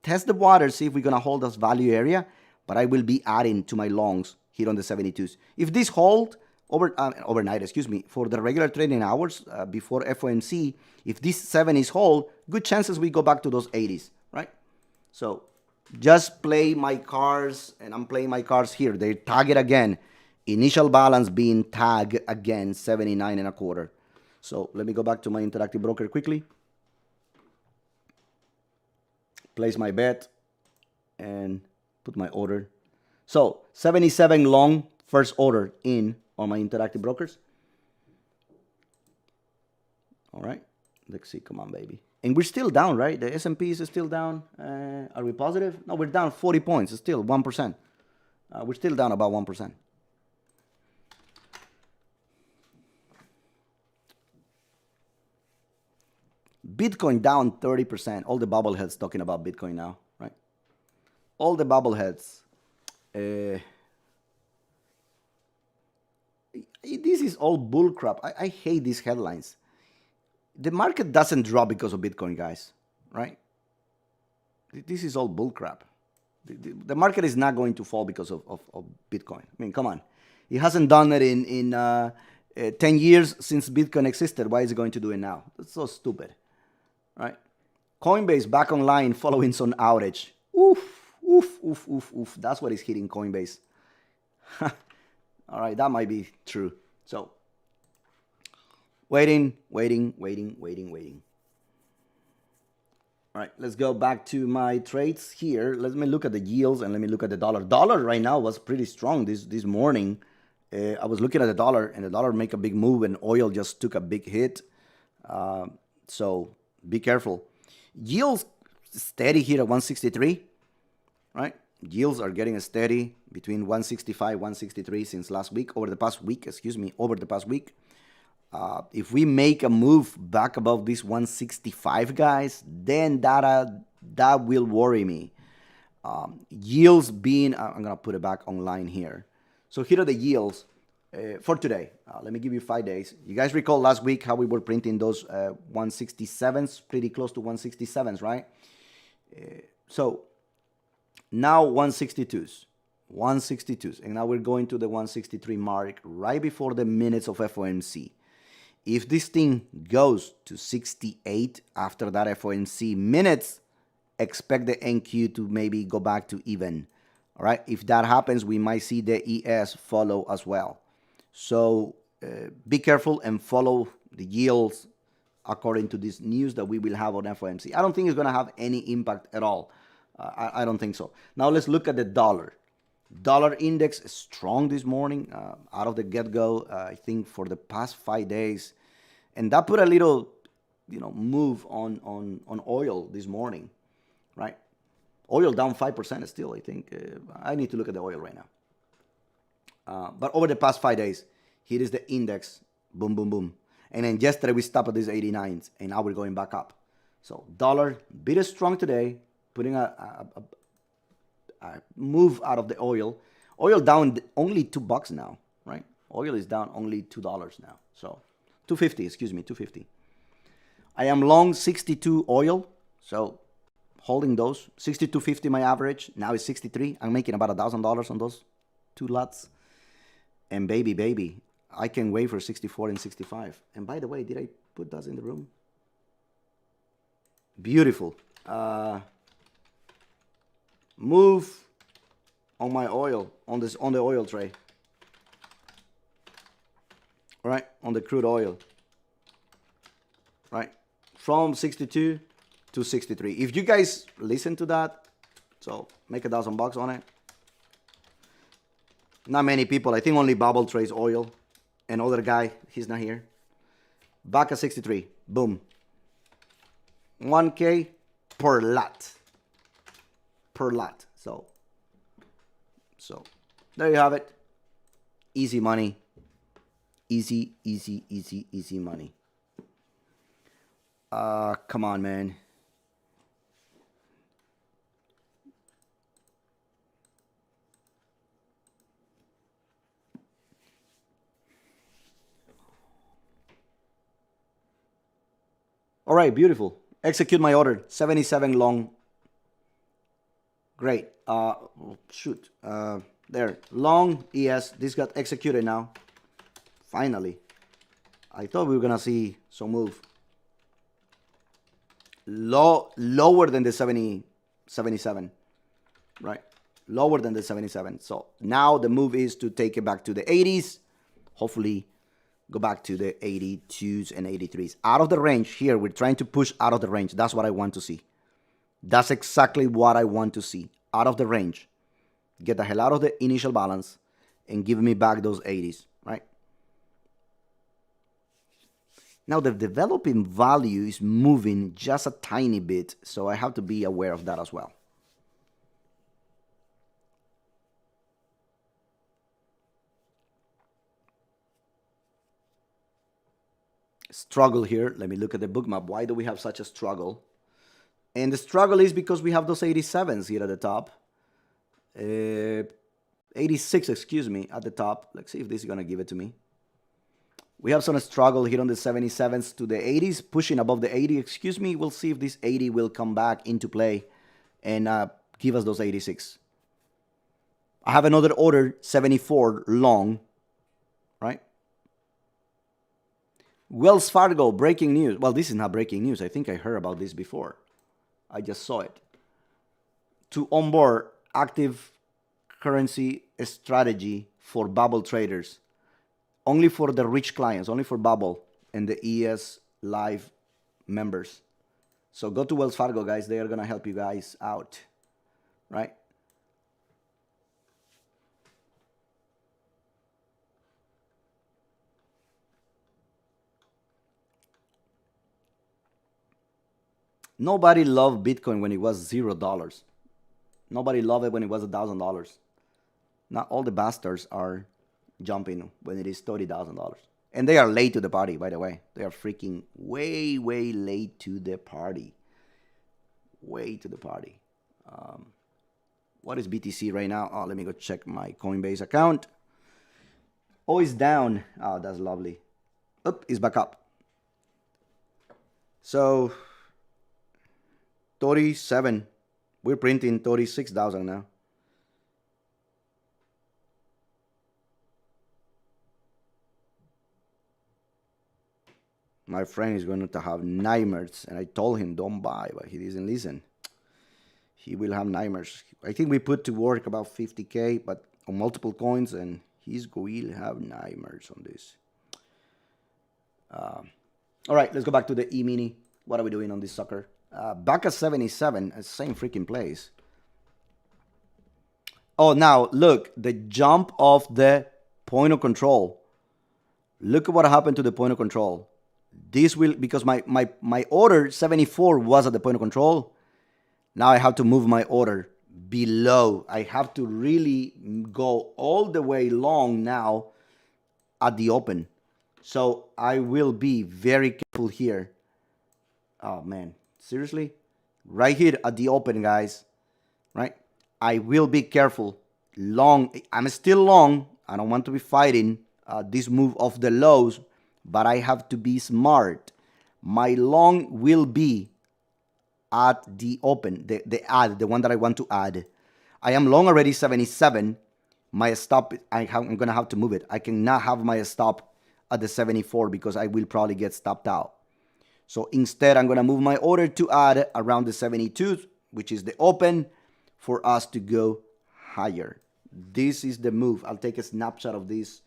test the water, see if we're going to hold this value area. But I will be adding to my longs here on the 72s. If this hold overnight, for the regular trading hours before FOMC, if this 7 is hold, good chances we go back to those 80s, right? So just play my cards, and I'm playing my cards here. They tag it again. Initial balance being tagged again, 79 and a quarter. So let me go back to my interactive broker quickly. Place my bet and put my order. So 77 long, first order in on my interactive brokers. All right, let's see. Come on, baby. And we're still down, right? The S&P is still down. Are we positive? No, we're down 40 points. It's still 1%. We're still down about 1%. Bitcoin down 30%. All the bubbleheads talking about Bitcoin now, right? All the bubbleheads. This is all bullcrap. I hate these headlines. The market doesn't drop because of Bitcoin, guys, right? This is all bullcrap. The market is not going to fall because of Bitcoin. I mean, come on. It hasn't done it in 10 years since Bitcoin existed. Why is it going to do it now? That's so stupid, right? Coinbase back online following some outage. Oof. That's what is hitting Coinbase. All right, that might be true. So, waiting. All right, let's go back to my trades here. Let me look at the yields and let me look at the dollar. Dollar right now was pretty strong this morning. I was looking at the dollar, and the dollar make a big move, and oil just took a big hit. So be careful. Yields steady here at 163, right? Yields are getting steady between 165, 163 since last week, over the past week. If we make a move back above this 165, guys, then that will worry me. Yields being, I'm going to put it back online here. So here are the yields for today. Let me give you 5 days. You guys recall last week how we were printing those 167s, pretty close to 167s, right? So now 162s, and now we're going to the 163 mark right before the minutes of FOMC. If this thing goes to 68 after that FOMC minutes, expect the NQ to maybe go back to even. All right. If that happens, we might see the ES follow as well. So be careful and follow the yields according to this news that we will have on FOMC. I don't think it's going to have any impact at all. I don't think so. Now let's look at the dollar. Dollar index is strong this morning, out of the get-go, I think for the past 5 days. And that put a little, move on oil this morning, right? Oil down 5% still, I think. I need to look at the oil right now. But over the past 5 days, here is the index, boom, boom, boom. And then yesterday we stopped at these 89s, and now we're going back up. So dollar, bit strong today, putting a move out of the oil. Oil down only $2 now, right? Oil is down only $2 now. So $2.50. I am long 62 oil, so holding those. 62.50 my average. Now it's 63. I'm making about $1,000 on those 2 lots. And baby, I can wait for 64 and 65. And by the way, did I put those in the room? Beautiful. Move on my oil, on the oil tray. right, on the crude oil, right, from 62 to 63. If you guys listen to that, so make $1,000 on it. Not many people. I think only Bubble trades oil. Another guy, he's not here. Back at 63. Boom. 1K per lot. Per lot. So there you have it. Easy money. Easy money. Come on, man. All right, beautiful. Execute my order. 77 long. Great. Shoot. There. Long. Yes, this got executed now. Finally. I thought we were gonna see some move. Lower than the 77. Right? Lower than the 77. So now the move is to take it back to the 80s. Hopefully go back to the 82s and 83s. Out of the range here, we're trying to push out of the range. That's what I want to see. That's exactly what I want to see. Out of the range. Get the hell out of the initial balance and give me back those 80s, right? Now the developing value is moving just a tiny bit, so I have to be aware of that as well. Struggle here. Let me look at the book map. Why do we have such a struggle? And the struggle is because we have those 87s here at the top. 86, excuse me, at the top. Let's see if this is going to give it to me. We have some struggle here on the 77s to the 80s, pushing above the 80. Excuse me, we'll see if this 80 will come back into play and give us those 86. I have another order, 74 long, right? Wells Fargo, breaking news. Well, this is not breaking news. I think I heard about this before. I just saw it. To onboard active currency strategy for bubble traders. Only for the rich clients, only for Bubble and the ES Live members. So go to Wells Fargo, guys. They are going to help you guys out, right? Nobody loved Bitcoin when it was $0. Nobody loved it when it was $1,000. Not all the bastards are jumping when it is $30,000. And they are late to the party, by the way. They are freaking way late to the party. Way to the party. What is BTC right now? Oh, let me go check my Coinbase account. Oh, it's down. Oh, that's lovely. Oop, it's back up. So 37. We're printing 36,000 now. My friend is going to have nightmares, and I told him don't buy, but he doesn't listen. He will have nightmares. I think we put to work about 50K, but on multiple coins, and he's will have nightmares on this. All right, let's go back to the EMini. What are we doing on this sucker? Back at 77, same freaking place. Oh, now look, the jump of the point of control. Look at what happened to the point of control. This will, because my order 74 was at the point of control. Now I have to move my order below. I have to really go all the way long now at the open. So I will be very careful here. Oh man, seriously? Right here at the open, guys, right? I will be careful. Long, I'm still long. I don't want to be fighting this move of the lows, but I have to be smart. My long will be at the open, the one that I want to add. I am long already 77. My stop, I'm going to have to move it. I cannot have my stop at the 74 because I will probably get stopped out. So instead, I'm going to move my order to add around the 72, which is the open, for us to go higher. This is the move. I'll take a snapshot of this.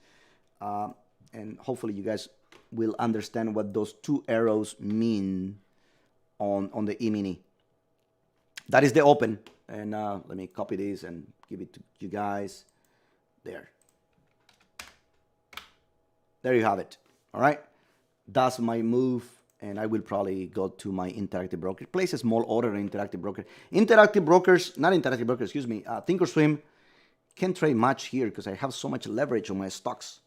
and hopefully you guys will understand what those two arrows mean on the EMini. That is the open, and let me copy this and give it to you guys. There you have it. All right, that's my move, and I will probably go to my interactive broker. Place a small order in interactive broker. Interactive brokers, not interactive brokers, excuse me. Thinkorswim can't trade much here because I have so much leverage on my stocks.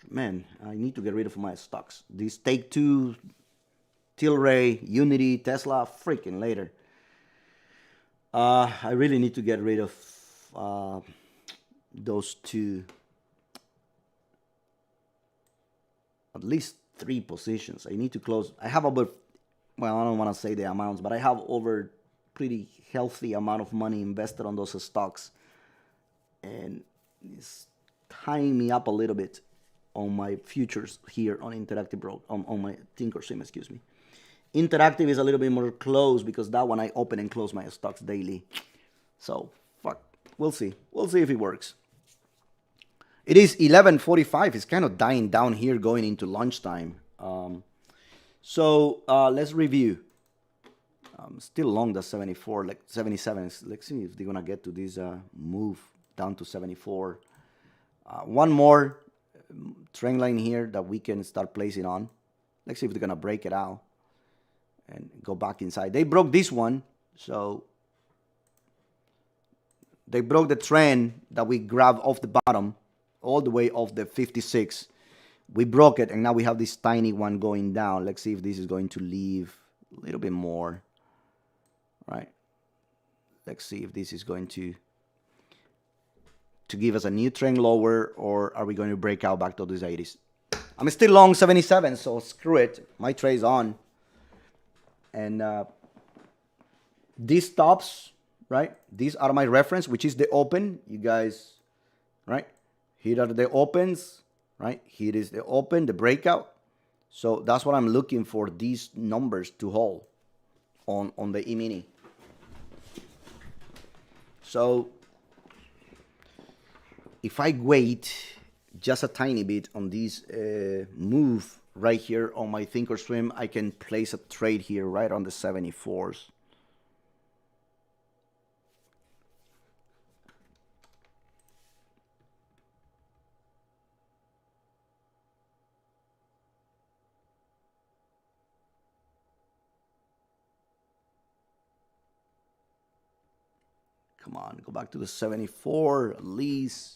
Man, I need to get rid of my stocks. These Take-Two, Tilray, Unity, Tesla, freaking later. I really need to get rid of those two. At least 3 positions. I need to close. I have over, well, I don't want to say the amounts, but I have over pretty healthy amount of money invested on those stocks. And it's tying me up a little bit on my futures here on Interactive Broker, on my Thinkorswim, excuse me. Interactive is a little bit more closed because that one I open and close my stocks daily. So, fuck. We'll see. We'll see if it works. It is 11:45. It's kind of dying down here going into lunchtime. So let's review. Still long the 74, like 77. Let's see if they're going to get to this move down to 74. One more trend line here that we can start placing on. Let's see if they're going to break it out and go back inside. They broke this one, so they broke the trend that we grabbed off the bottom all the way off the 56. We broke it, and now we have this tiny one going down. Let's see if this is going to leave a little bit more. Right? Let's see if this is going to give us a new trend lower, or are we going to break out back to these 80s? I'm still long 77, so screw it. My trade's on. And these stops, right? These are my reference, which is the open. You guys, right? Here are the opens, right? Here is the open, the breakout. So that's what I'm looking for, these numbers to hold on the EMini. So if I wait just a tiny bit on this move right here on my Thinkorswim, I can place a trade here right on the 74s. Come on, go back to the 74 at least.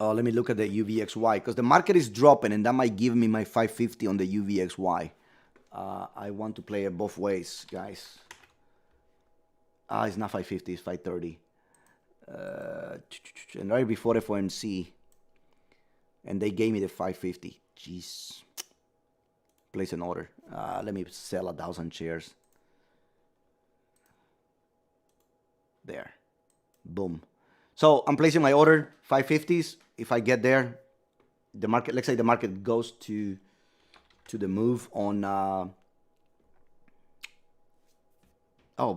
Let me look at the UVXY because the market is dropping, and that might give me my 550 on the UVXY. I want to play it both ways, guys. It's not 550, it's 530. And right before FOMC, and they gave me the 550. Jeez. Place an order. Let me sell 1,000 shares. There. Boom. So I'm placing my order, 550s. If I get there, the market, let's say the market goes to the move on,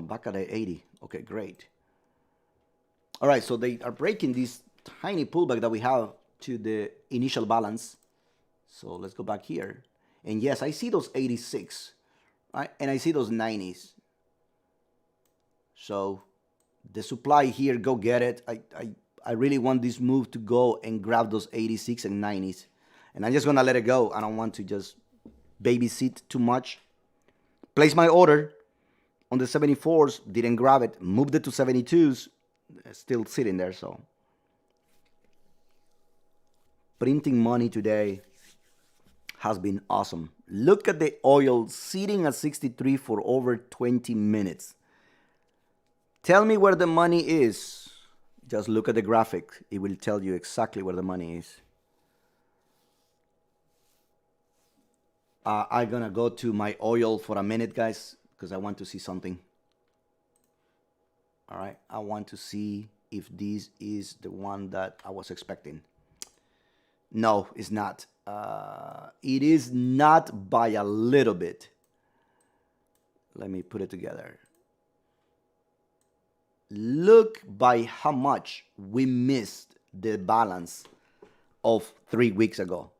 back at the 80. Okay, great. All right, so they are breaking this tiny pullback that we have to the initial balance. So let's go back here. And yes, I see those 86, right? And I see those 90s. So the supply here, go get it. I really want this move to go and grab those 86 and 90s. And I'm just going to let it go. I don't want to just babysit too much. Place my order on the 74s. Didn't grab it. Moved it to 72s. Still sitting there, so. Printing money today has been awesome. Look at the oil sitting at 63 for over 20 minutes. Tell me where the money is. Just look at the graphic. It will tell you exactly where the money is. I'm going to go to my oil for a minute, guys, because I want to see something. All right. I want to see if this is the one that I was expecting. No, it's not. It is not by a little bit. Let me put it together. Look by how much we missed the balance of 3 weeks ago.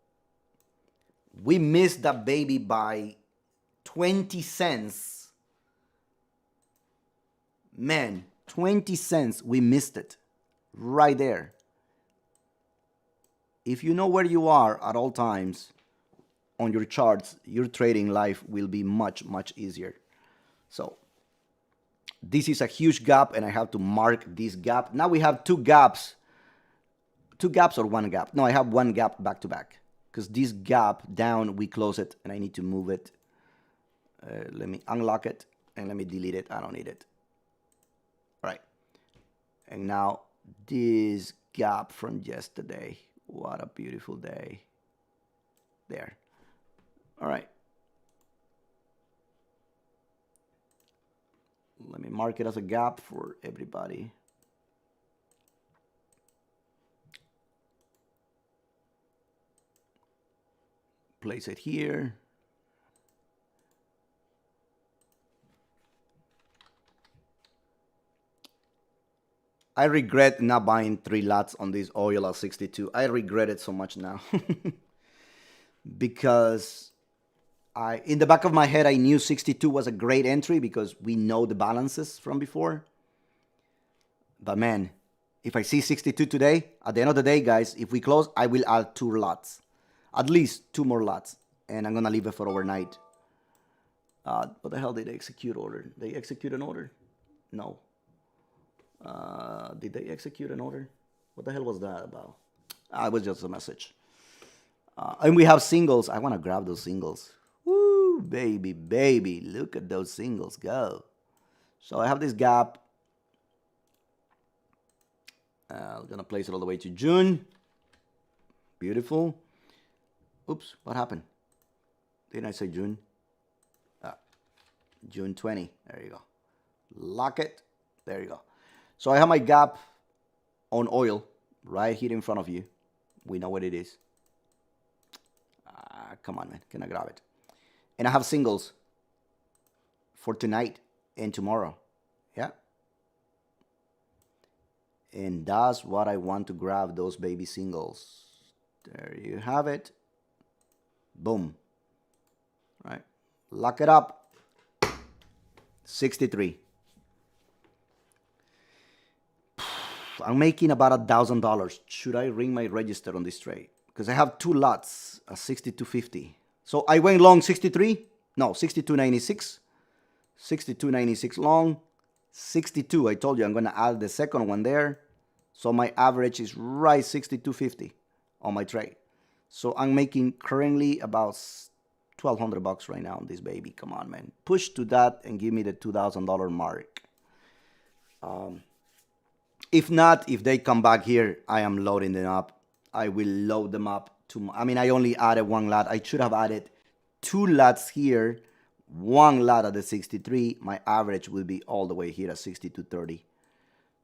We missed that baby by 20 cents. Man, 20 cents, we missed it right there. If you know where you are at all times on your charts, your trading life will be much, much easier. So this is a huge gap, and I have to mark this gap. Now we have two gaps. Two gaps or one gap? No, I have one gap back to back. Because this gap down, we close it, and I need to move it. Let me unlock it, and let me delete it. I don't need it. All right. And now this gap from yesterday. What a beautiful day. There. All right. Let me mark it as a gap for everybody. Place it here. I regret not buying 3 lots on this oil at 62. I regret it so much now. Because in the back of my head, I knew 62 was a great entry because we know the balances from before. But man, if I see 62 today, at the end of the day, guys, if we close, I will add 2 lots. At least 2 more lots. And I'm going to leave it for overnight. What the hell did they execute order? They execute an order? No. Did they execute an order? What the hell was that about? It was just a message. And we have singles. I want to grab those singles. Woo, baby, baby. Look at those singles go. So I have this gap. I'm going to place it all the way to June. Beautiful. Oops, what happened? Didn't I say June? June 20. There you go. Lock it. There you go. So I have my gap on oil right here in front of you. We know what it is. Come on, man. Can I grab it? And I have singles for tonight and tomorrow. Yeah. And that's what I want to grab, those baby singles. There you have it. Boom. Right. Lock it up. 63. I'm making about $1,000. Should I ring my register on this trade? Because I have 2 lots at 62.50. So I went long 63. No, 62.96. 62.96 long. 62. I told you I'm going to add the second one there. So my average is right 62.50 on my trade. So I'm making currently about $1,200 right now on this baby. Come on, man. Push to that and give me the $2,000 mark. If not, if they come back here, I am loading them up. I will load them up. I mean, I only added 1 lot. I should have added 2 lots here. 1 lot at the 63. My average will be all the way here at 62.30.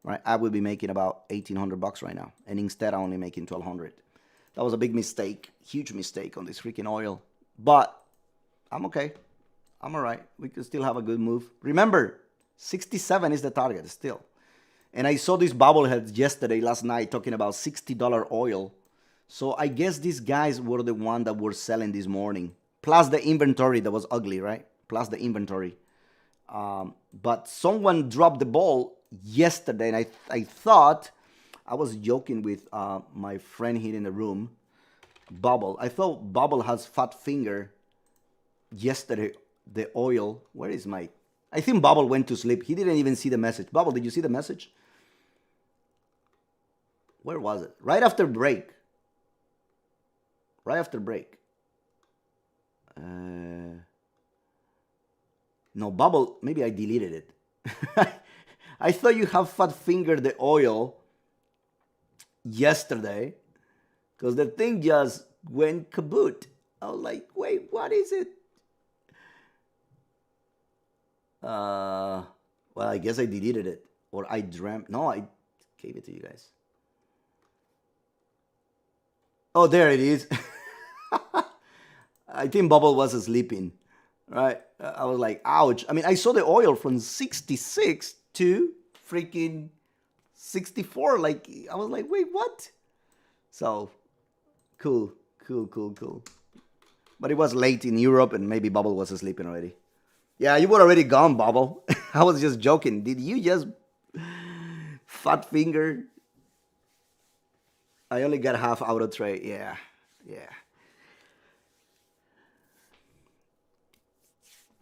Right? I will be making about $1,800 right now. And instead, I'm only making $1,200. That was a big mistake. Huge mistake on this freaking oil. But I'm okay. I'm all right. We can still have a good move. Remember, 67 is the target still. And I saw these bobbleheads yesterday, last night, talking about $60 oil. So I guess these guys were the one that were selling this morning. Plus the inventory that was ugly, right? Plus the inventory. But someone dropped the ball yesterday. And I thought, I was joking with my friend here in the room, Bubble. I thought Bubble has fat finger yesterday. The oil. Where is my... I think Bubble went to sleep. He didn't even see the message. Bubble, did you see the message? Where was it? Right after break. Right after break. No, Bubble, maybe I deleted it. I thought you have fat fingered the oil yesterday because the thing just went kaboot. I was like, wait, what is it? Well, I guess I deleted it or I dreamt. No, I gave it to you guys. Oh, there it is. I think Bubble was sleeping. right? I was like, ouch. I mean, I saw the oil from 66 to freaking 64. Like, I was like, wait, what? So, cool, cool, cool, cool. But it was late in Europe and maybe Bubble was sleeping already. Yeah, you were already gone, Bubble. I was just joking. Did you just fat finger? I only got half out of trade. Yeah, yeah.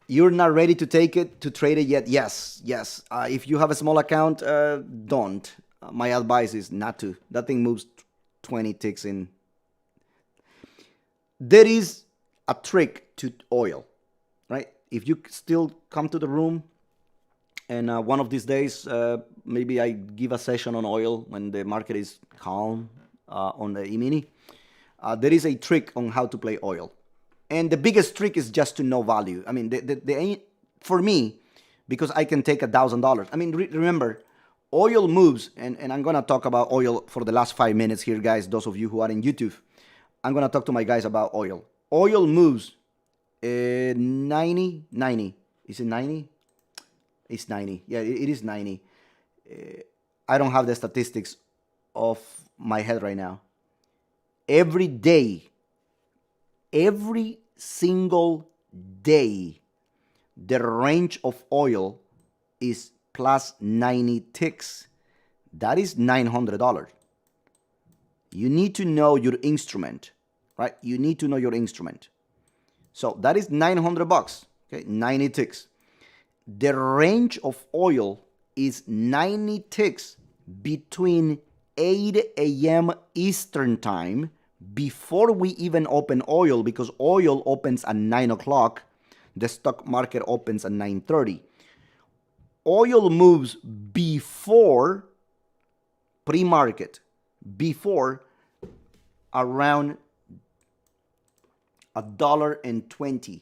You're not ready to take it to trade it yet? Yes, yes. If you have a small account, don't. My advice is not to. That thing moves 20 ticks in. There is a trick to oil, right? If you still come to the room and one of these days, maybe I give a session on oil when the market is calm on the EMini. There is a trick on how to play oil. And the biggest trick is just to know value. I mean, for me, because I can take $1,000. I mean, remember, oil moves, and I'm going to talk about oil for the last 5 minutes here, guys, those of you who are in YouTube. I'm going to talk to my guys about oil. Oil moves 90. Is it 90? It's 90. Yeah, it is 90. I don't have the statistics off my head right now. Every day, every single day, the range of oil is plus 90 ticks. That is $900. You need to know your instrument, right? You need to know your instrument. So that is $900, okay? 90 ticks. The range of oil is 90 ticks between 8 a.m. Eastern time, before we even open oil, because oil opens at 9 o'clock. The stock market opens at 9:30. Oil moves before pre-market, before around $1.20.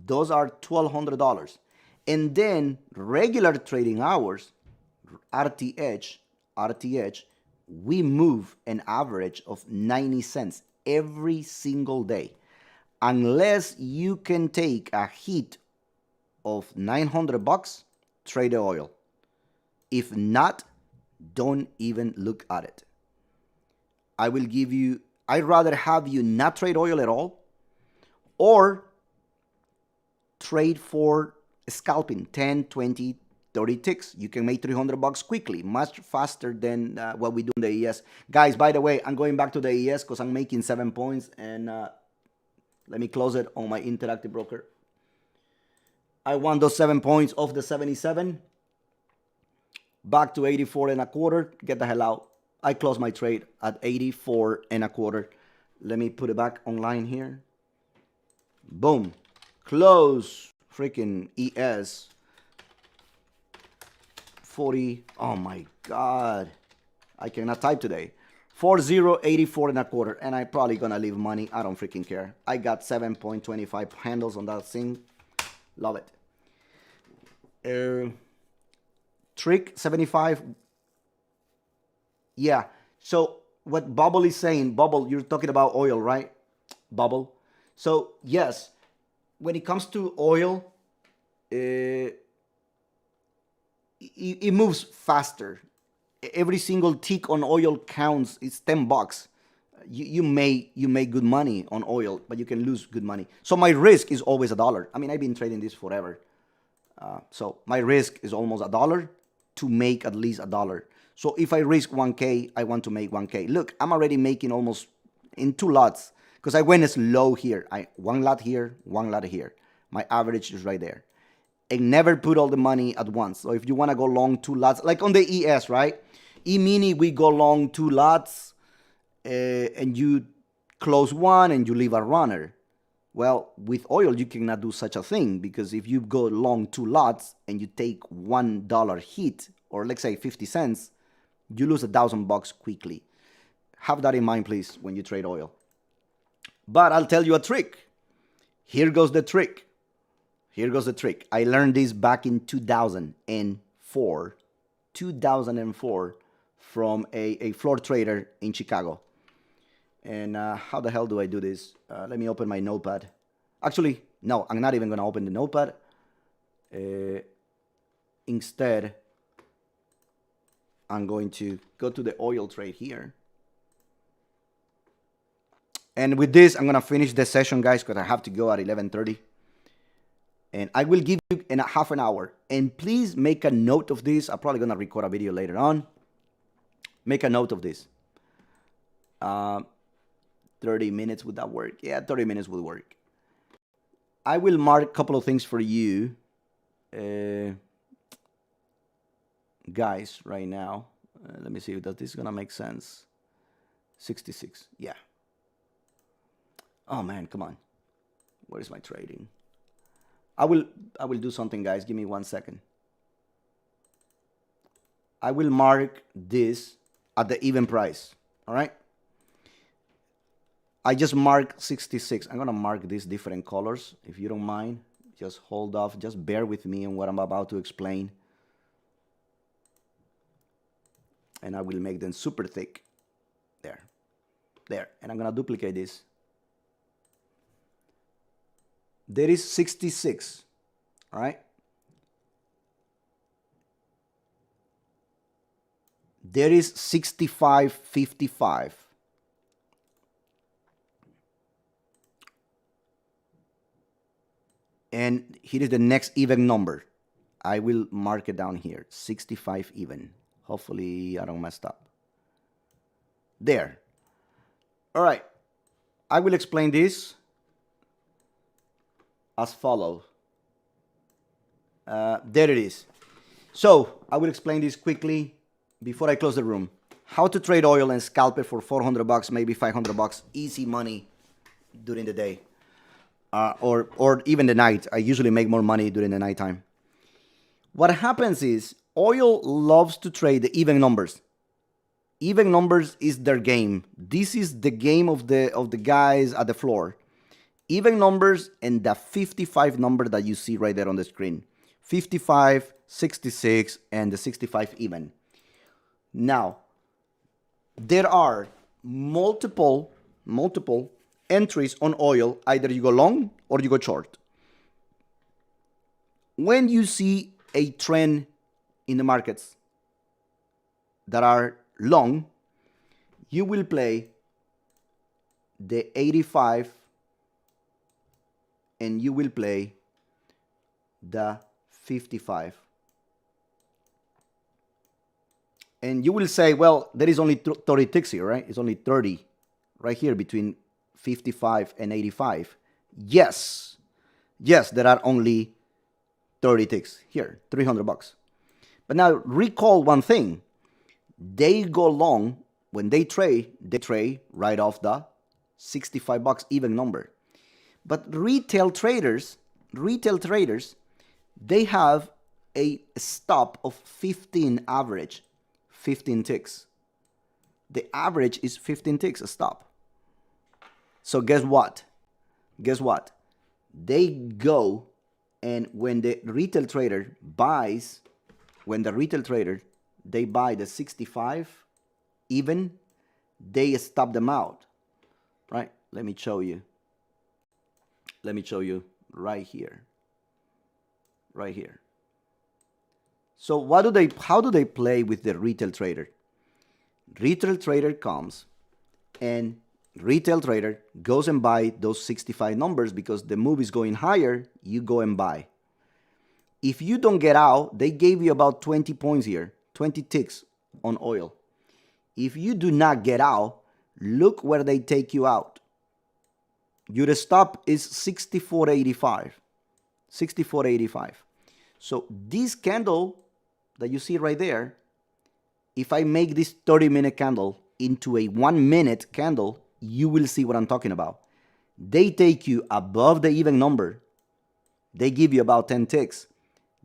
Those are $1,200. And then regular trading hours, RTH, we move an average of 90 cents every single day. Unless you can take a hit of $900, trade the oil. If not, don't even look at it. I'd rather have you not trade oil at all, or trade for scalping 10, 20, 30 ticks. You can make $300 quickly, much faster than what we do in the ES. Guys, by the way, I'm going back to the ES because I'm making 7 points, and let me close it on my interactive broker. I want those 7 points off the 77. Back to 84 and a quarter. Get the hell out. I closed my trade at 84 and a quarter. Let me put it back online here. Boom. Close. Freaking ES. 40. Oh my God. I cannot type today. 4084 and a quarter. And I'm probably going to leave money. I don't freaking care. I got 7.25 handles on that thing. Love it. Trick 75. Yeah. So what Bubble is saying, Bubble, you're talking about oil, right? Bubble. So yes, when it comes to oil, it moves faster. Every single tick on oil counts. It's $10. You make good money on oil, but you can lose good money. So my risk is always $1. I mean, I've been trading this forever. So my risk is almost $1 to make at least $1. So if I risk 1K, I want to make 1K. Look, I'm already making almost in 2 lots because I went slow here. One lot here, one lot here. My average is right there. And never put all the money at once. So if you want to go long 2 lots, like on the ES, right? EMini, we go long 2 lots and you close one and you leave a runner. Well, with oil, you cannot do such a thing because if you go long 2 lots and you take $1 hit, or let's say 50 cents, you lose $1,000 quickly. Have that in mind, please, when you trade oil. But I'll tell you a trick. Here goes the trick. Here goes the trick. I learned this back in 2004. 2004 from a floor trader in Chicago. And how the hell do I do this? Let me open my notepad. Actually, No, I'm not even going to open the notepad. Instead, I'm going to go to the oil trade here. And with this, I'm going to finish the session, guys, because I have to go at 11:30. And I will give you in a half an hour. And please make a note of this. I'm probably going to record a video later on. Make a note of this. 30 minutes, would that work? Yeah, 30 minutes would work. I will mark a couple of things for you, guys, right now. Let me see if this is going to make sense. 66, yeah. Oh, man, come on. Where is my trading? I will do something, guys. Give me 1 second. I will mark this at the even price, all right? I just marked 66. I'm going to mark these different colors. If you don't mind, just hold off. Just bear with me on what I'm about to explain. And I will make them super thick. There. There. And I'm going to duplicate this. There is 66. All right? There is 65.55. And here is the next even number. I will mark it down here. 65 even. Hopefully I don't mess up. There. All right. I will explain this as follows. There it is. So I will explain this quickly before I close the room. How to trade oil and scalp it for 400 bucks, maybe 500 bucks. Easy money during the day. Or even the night. I usually make more money during the nighttime. What happens is oil loves to trade the even numbers. Even numbers is their game. This is the game of the guys at the floor. Even numbers and the 55 number that you see right there on the screen. 55, 66, and the 65 even. Now, there are multiple entries on oil. Either you go long or you go short. When you see a trend in the markets that are long, you will play the 85 and you will play the 55. And you will say, well, there is only 30 ticks here, right? It's only 30 right here between 55 and 85. Yes, there are only 30 ticks here, 300 bucks. But now recall one thing. They go long when they trade right off the 65 bucks even number. But retail traders, they have a stop of 15 average, 15 ticks. The average is 15 ticks a stop. So guess what? They go, and when the retail trader buys, they buy the 65 even, they stop them out, right? Let me show you right here. So how do they play with the retail trader? Retail trader comes and retail trader goes and buy those 65 numbers because the move is going higher, you go and buy. If you don't get out, they gave you about 20 points here, 20 ticks on oil. If you do not get out, look where they take you out. Your stop is 64.85. 64.85. So this candle that you see right there, if I make this 30-minute candle into a 1-minute candle, you will see what I'm talking about. They take you above the even number. They give you about 10 ticks.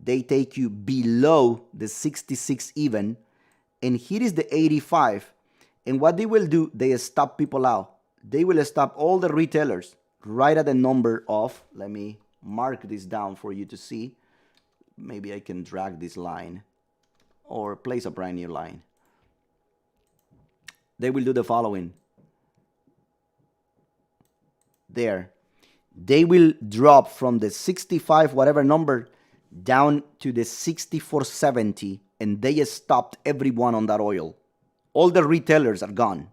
They take you below the 66 even. And here is the 85. And what they will do, they stop people out. They will stop all the retailers right at the number of, let me mark this down for you to see. Maybe I can drag this line or place a brand new line. They will do the following. There. they will drop from the 65 whatever number down to the 64.70, and they stopped everyone on that oil. All the retailers are gone,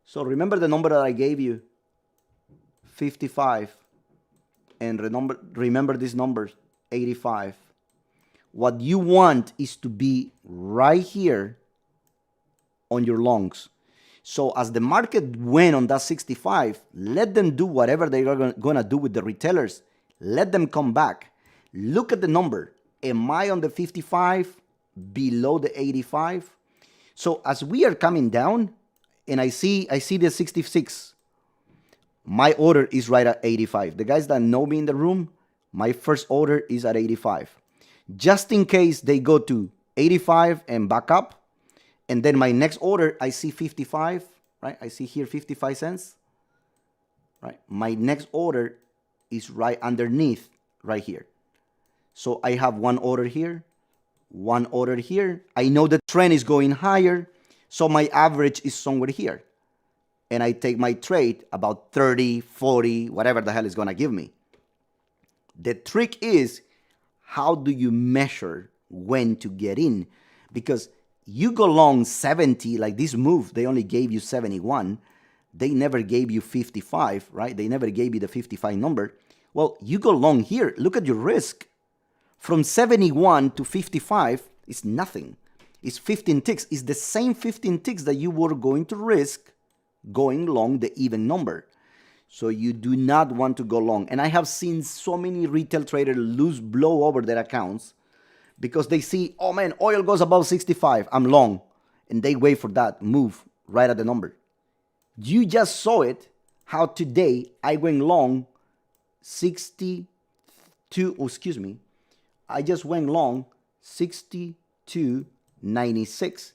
So remember the number that I gave you, 55, and remember this number, 85. What you want is to be right here on your longs. So as the market went on that 65, let them do whatever they are going to do with the retailers. Let them come back. Look at the number. Am I on the 55, below the 85? So as we are coming down, and I see the 66, my order is right at 85. The guys that know me in the room, my first order is at 85. Just in case they go to 85 and back up, and then my next order, I see 55, right? I see here 55 cents, right? My next order is right underneath, right here. So I have one order here, one order here. I know the trend is going higher, so my average is somewhere here. And I take my trade about 30, 40, whatever the hell is going to give me. The trick is, how do you measure when to get in? Because you go long 70, like this move, they only gave you 71. They never gave you 55, right? They never gave you the 55 number. Well, you go long here. Look at your risk. From 71 to 55 is nothing. It's 15 ticks. It's the same 15 ticks that you were going to risk going long the even number. So you do not want to go long. And I have seen so many retail traders blow over their accounts because they see, oh man, oil goes above 65, I'm long. And they wait for that move right at the number. You just saw it, how today I went long 62, I just went long 62.96.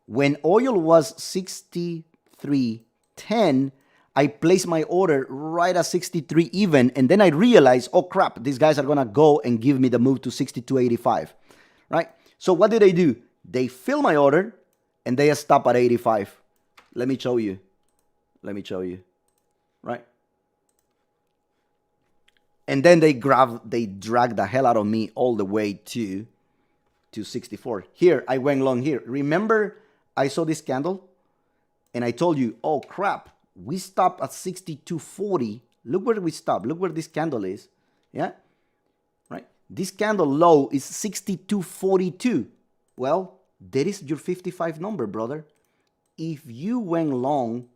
When oil was 63.10, I placed my order right at 63 even, and then I realized, oh crap, these guys are gonna go and give me the move to 62.85, right? So what did they do? They fill my order, and they stop at 85. Let me show you, right? And then they drag the hell out of me all the way to 64. Here, I went long here. Remember, I saw this candle, and I told you, oh crap, we stopped at 62.40. Look where we stopped. Look where this candle is. Yeah? Right? This candle low is 62.42. Well, there is your 55 number, brother. If you went long,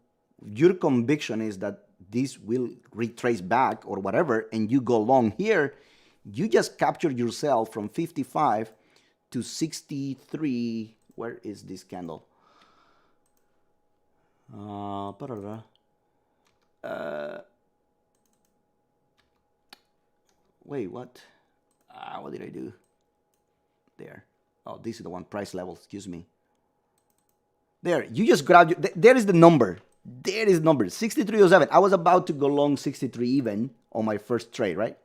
your conviction is that this will retrace back or whatever, and you go long here, you just captured yourself from 55 to 63. Where is this candle? Wait, what? What did I do? There. Oh, this is the one, price level, excuse me. There, you just grab, there is the number. There is the number, 63.07. I was about to go long 63 even on my first trade, right?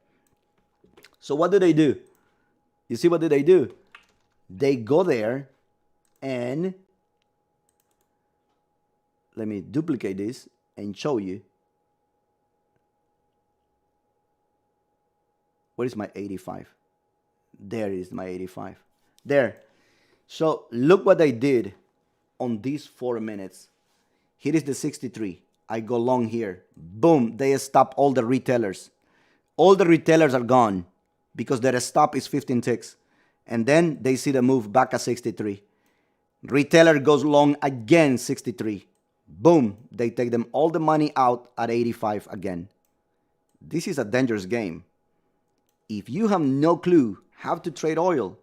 So what did they do? You see what did they do? They go there and let me duplicate this and show you. Where is my 85? There is my 85. There. So look what I did on these 4 minutes. Here is the 63. I go long here. Boom. They stop all the retailers. All the retailers are gone because their stop is 15 ticks. And then they see the move back at 63. Retailer goes long again, 63. Boom. They take them all the money out at 85 again. This is a dangerous game. If you have no clue how to trade oil,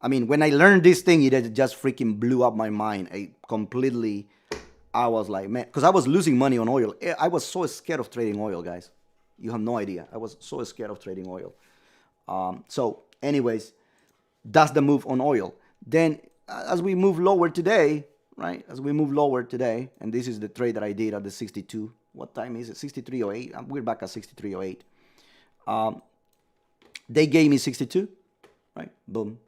I mean, when I learned this thing, it just freaking blew up my mind. I was like, man, because I was losing money on oil. I was so scared of trading oil, guys. You have no idea. I was so scared of trading oil. So anyways, that's the move on oil. Then as we move lower today, right? As we move lower today, and this is the trade that I did at the 62. What time is it? 63.08. We're back at 63.08. They gave me 62, right? Boom.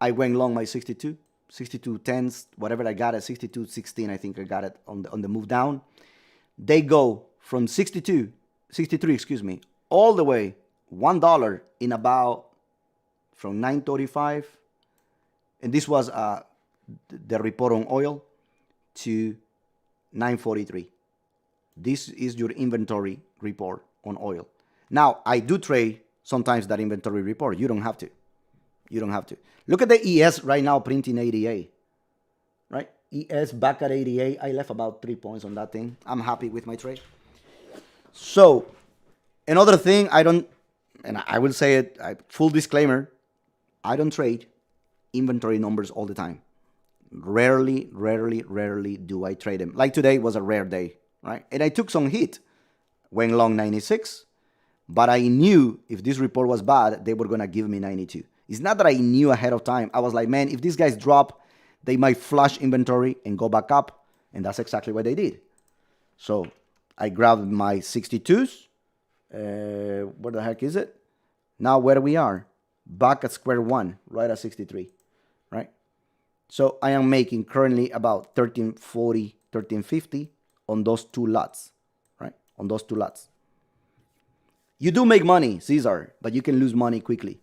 I went long my 62. 62.10, whatever I got at 62.16, I think I got it on the move down. They go from 62, 63, excuse me, all the way $1 in about from 9.35, and this was the report on oil, to 9.43. This is your inventory report on oil. Now, I do trade sometimes that inventory report. You don't have to. You don't have to. Look at the ES right now printing 88, right? ES back at 88. I left about 3 points on that thing. I'm happy with my trade. So, another thing, I don't, and I will say it, full disclaimer, I don't trade inventory numbers all the time. Rarely do I trade them. Like today was a rare day, right? And I took some hit, went long 96, but I knew if this report was bad, they were going to give me 92. It's not that I knew ahead of time. I was like, man, if these guys drop, they might flush inventory and go back up. And that's exactly what they did. So I grabbed my 62s. Where the heck is it? Now where we are, back at square one, right at 63, right? So I am making currently about 1340, 1350 on those two lots, right? On those two lots. You do make money, Cesar, but you can lose money quickly.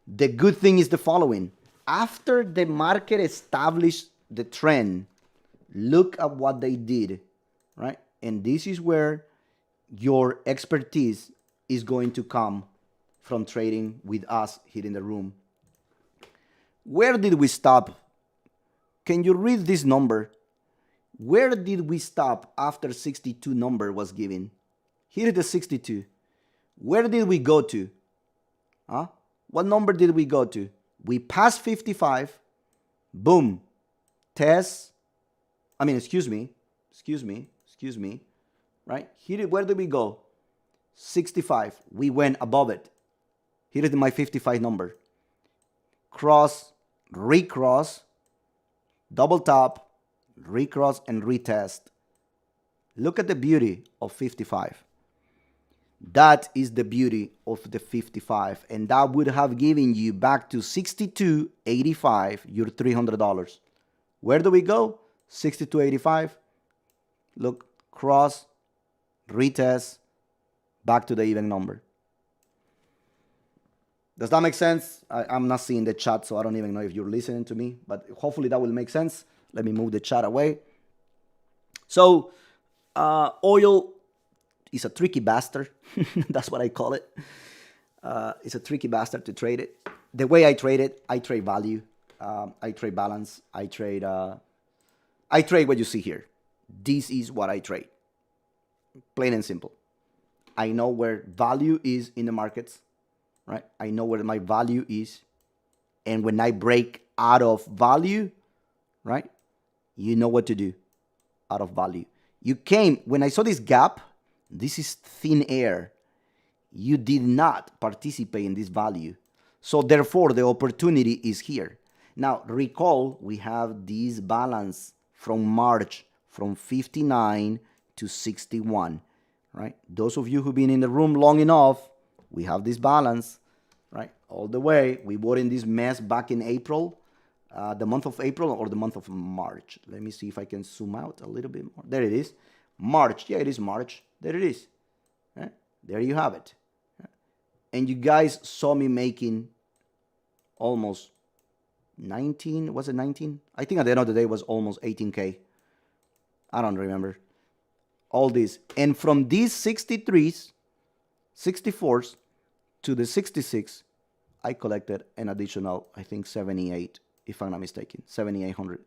The good thing is the following. After the market established the trend, look at what they did, right? And this is where your expertise is going to come from trading with us here in the room. Where did we stop? Can you read this number? Where did we stop after 62 number was given? Here is the 62. Where did we go to? Huh? What number did we go to? We passed 55. Boom. Test. Excuse me. Right? Here, where did we go? 65. We went above it. Here is my 55 number. Cross, recross, double tap, recross, and retest. Look at the beauty of 55. That is the beauty of the 55. And that would have given you back to 62.85 your $300. Where do we go? 62.85. Look, cross, retest, back to the even number. Does that make sense? I'm not seeing the chat, so I don't even know if you're listening to me, but hopefully that will make sense. Let me move the chat away. So, oil is a tricky bastard. That's what I call it. It's a tricky bastard to trade it. The way I trade it, I trade value. I trade balance. I trade what you see here. This is what I trade. Plain and simple. I know where value is in the markets, right? I know where my value is. And when I break out of value, right? You know what to do out of value. You came, when I saw this gap, this is thin air. You did not participate in this value. So therefore, the opportunity is here. Now, recall, we have this balance from March, from 59 to 61, right? Those of you who've been in the room long enough, we have this balance, right? All the way. We were in this mess back in April, the month of April or the month of March. Let me see if I can zoom out a little bit more. There it is. March. Yeah, it is March. There it is. There you have it. And you guys saw me making almost 19. Was it 19? I think at the end of the day it was almost 18K. I don't remember. All this. And from these 63s, 64s to the 66, I collected an additional, I think, 78, if I'm not mistaken. 7,800.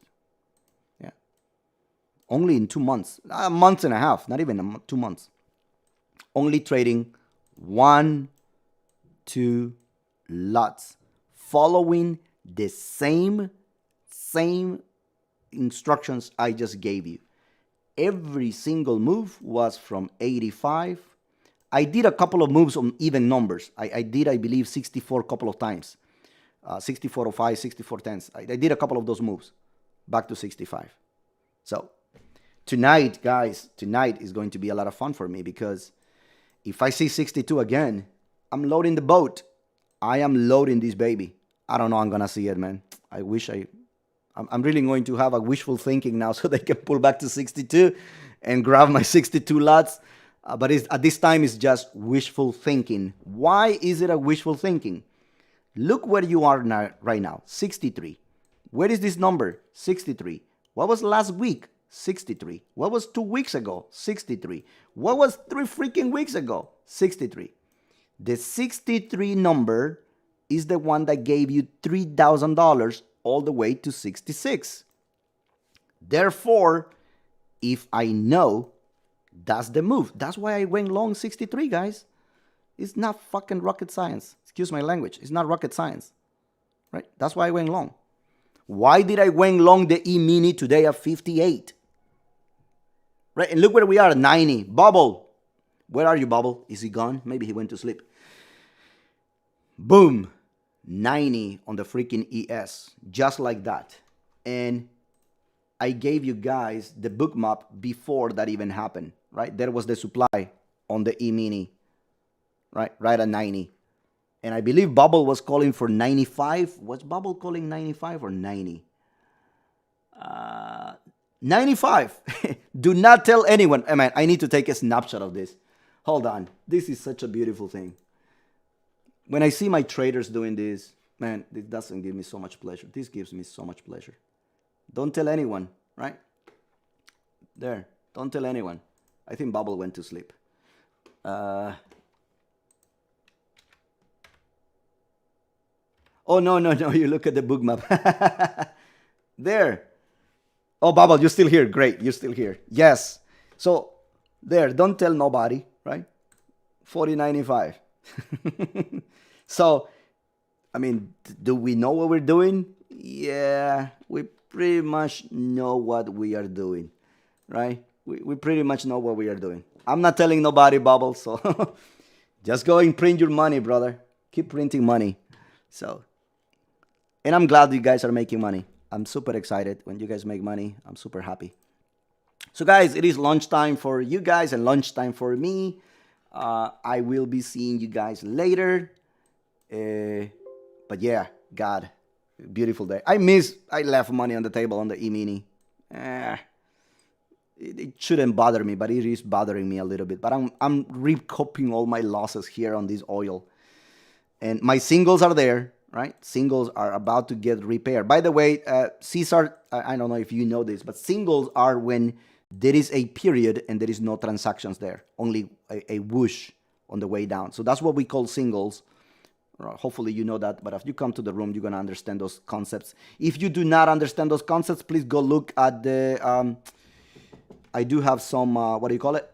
Yeah. Only in 2 months. A month and a half. Not even 2 months. Only trading 1, 2 lots. Following the same instructions I just gave you. Every single move was from 85. I did a couple of moves on even numbers. I did, I believe, 64 a couple of times. 64.05, 64.10. I did a couple of those moves. Back to 65. So, tonight, guys, tonight is going to be a lot of fun for me because if I see 62 again, I'm loading the boat. I am loading this baby. I don't know I'm going to see it, man. I wish I'm really going to have a wishful thinking now so they can pull back to 62 and grab my 62 lots. But at this time, it's just wishful thinking. Why is it a wishful thinking? Look where you are now, right now, 63. Where is this number? 63. What was last week? 63. What was 2 weeks ago? 63. What was 3 freaking weeks ago? 63. The 63 number is the one that gave you $3,000 all the way to 66. Therefore, if I know that's the move, that's why I went long 63, guys. It's not fucking rocket science. Excuse my language. It's not rocket science, right? That's why I went long. Why did I went long the EMini today at 58? Right, and look where we are at 90. Bubble. Where are you, Bubble? Is he gone? Maybe he went to sleep. Boom. 90 on the freaking ES. Just like that. And I gave you guys the book map before that even happened, right? There was the supply on the EMini, right at 90. And I believe Bubble was calling for 95. Was Bubble calling 95 or 90? 95. Do not tell anyone. Man, I need to take a snapshot of this. Hold on. This is such a beautiful thing. When I see my traders doing this, man, it doesn't give me so much pleasure. This gives me so much pleasure. Don't tell anyone, right? There. Don't tell anyone. I think Bubble went to sleep. Oh, no. You look at the book map. There. Oh, Bubble, you're still here. Great. You're still here. Yes. So, there. Don't tell nobody, right? 40.95. So, I mean, do we know what we're doing? Yeah, we pretty much know what we are doing, right? We pretty much know what we are doing. I'm not telling nobody, Bubble, so just go and print your money, brother. Keep printing money. So, and I'm glad you guys are making money. I'm super excited when you guys make money. I'm super happy. So, guys, it is lunchtime for you guys and lunchtime for me. I will be seeing you guys later. But yeah, God, beautiful day. I left money on the table on the EMini. It shouldn't bother me, but it is bothering me a little bit. But I'm recouping all my losses here on this oil. And my singles are there, right? Singles are about to get repaired. By the way, Caesar, I don't know if you know this, but singles are when there is a period and there is no transactions there. Only a whoosh on the way down. So that's what we call singles. Hopefully you know that, but if you come to the room, you're going to understand those concepts. If you do not understand those concepts, please go look at the, I do have some, what do you call it?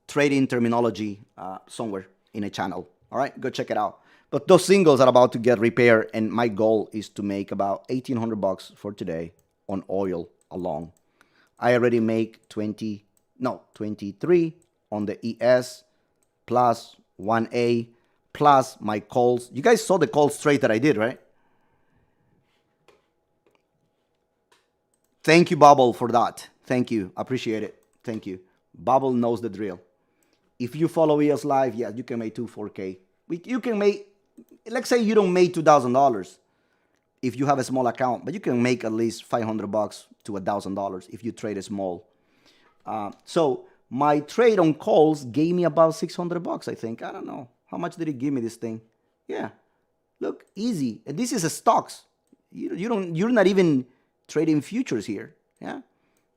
Trading terminology somewhere in a channel. All right, go check it out. But those singles are about to get repaired, and my goal is to make about $1,800 for today on oil alone. I already make 23 on the ES plus 1A plus my calls. You guys saw the calls trade that I did, right? Thank you, Bubble, for that. Thank you. Appreciate it. Thank you. Bubble knows the drill. If you follow EOS Live, yeah, you can make 4K. You can make, let's say you don't make $2,000 if you have a small account, but you can make at least $500 to $1,000 if you trade small. So my trade on calls gave me about $600, I think. I don't know. How much did it give me, this thing? Yeah. Look, easy. And this is a stocks. You're not even trading futures here. Yeah.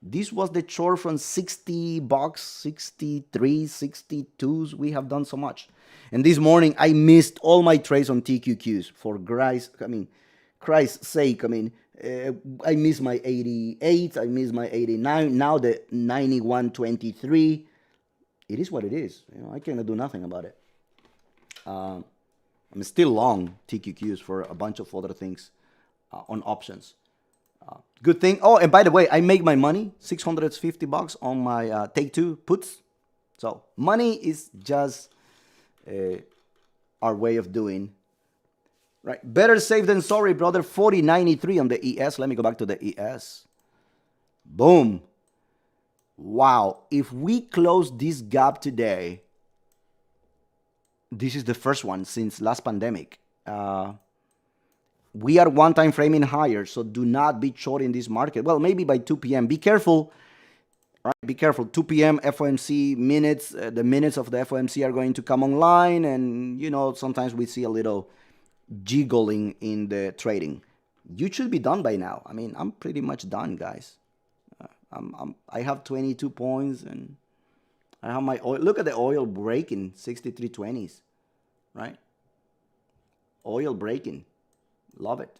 This was the chore from $60, 63, 62s. We have done so much. And this morning I missed all my trades on TQQs. For Christ's sake. I missed my 88. I missed my 89. Now the 91.23. It is what it is. I cannot do nothing about it. I'm still long TQQs for a bunch of other things on options. Good thing. Oh, and by the way, I make my money, $650 on my take two puts. So money is just our way of doing. Right. Better safe than sorry, brother. 40.93 on the ES. Let me go back to the ES. Boom. Wow. If we close this gap today, this is the first one since last pandemic. We are one time framing higher, so do not be short in this market. Well, maybe by 2 p.m. Be careful. All right, be careful. 2 p.m. FOMC minutes. The minutes of the FOMC are going to come online, and sometimes we see a little jiggling in the trading. You should be done by now. I mean, I'm pretty much done, guys. I have 22 points, and I have my oil. Look at the oil breaking 63.20s, right? Oil breaking, love it,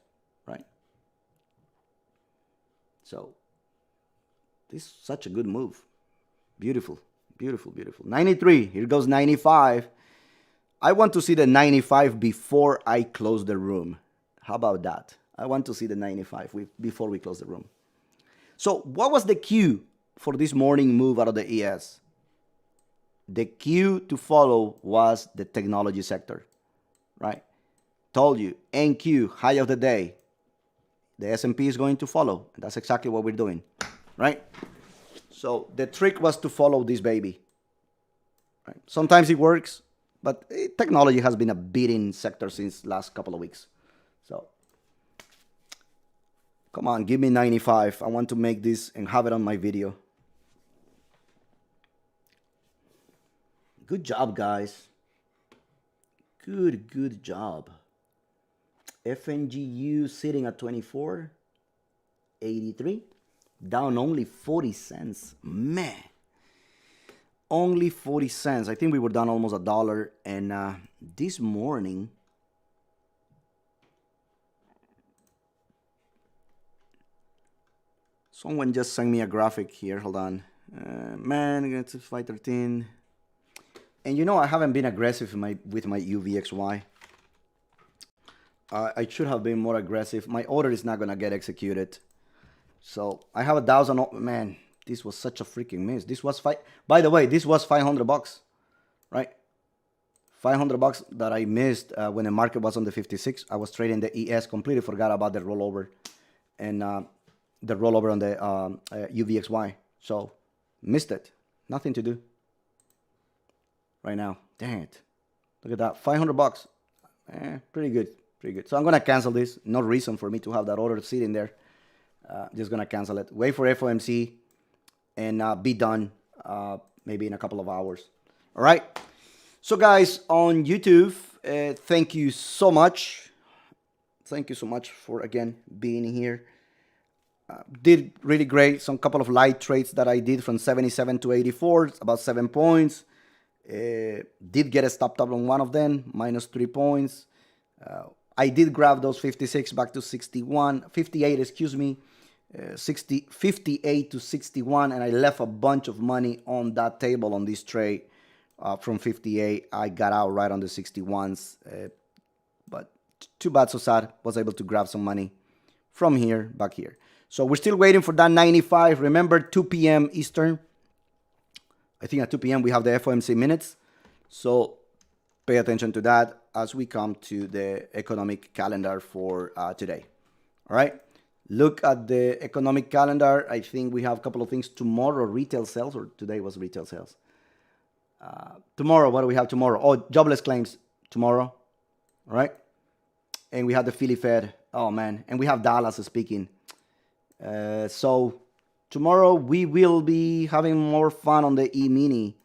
right? So this is such a good move. Beautiful, beautiful, beautiful. 93. Here goes 95. I want to see the 95 before I close the room. How about that? I want to see the 95 before we close the room. So what was the cue for this morning move out of the ES? The cue to follow was the technology sector, right? Told you, NQ, high of the day. The S&P is going to follow. And that's exactly what we're doing, right? So the trick was to follow this baby. Right? Sometimes it works, but technology has been a beating sector since last couple of weeks. So come on, give me 95. I want to make this and have it on my video. Good job, guys. Good job. FNGU sitting at 24.83, down only 40 cents. Man, only 40 cents. I think we were down almost $1. And this morning, someone just sent me a graphic here. Hold on. Man, it's 513. And I haven't been aggressive with my UVXY. I should have been more aggressive. My order is not going to get executed. So I have 1,000. Man, this was such a freaking miss. This was by the way, this was $500, right? $500 that I missed when the market was on the 56. I was trading the ES, completely forgot about the rollover and the rollover on the UVXY. So missed it. Nothing to do right now. Dang it. Look at that. $500. Pretty good. Pretty good. So I'm going to cancel this. No reason for me to have that order sitting there. Just going to cancel it. Wait for FOMC and be done maybe in a couple of hours. All right. So guys on YouTube, thank you so much. Thank you so much for, again, being here. Did really great. Some couple of light trades that I did from 77 to 84, about 7 points. Did get a stop on one of them, minus 3 points. I did grab those 56 back to 61, 58, excuse me, 58 to 61, and I left a bunch of money on that table on this trade from 58. I got out right on the 61s, but too bad, so sad. Was able to grab some money from here, back here. So we're still waiting for that 95. Remember, 2 p.m. Eastern. I think at 2 p.m. we have the FOMC minutes. So pay attention to that as we come to the economic calendar for today. All right. Look at the economic calendar. I think we have a couple of things tomorrow. Retail sales, or today was retail sales. Tomorrow, what do we have tomorrow? Oh, jobless claims tomorrow. All right. And we have the Philly Fed. Oh, man. And we have Dallas speaking. So tomorrow we will be having more fun on the EMini.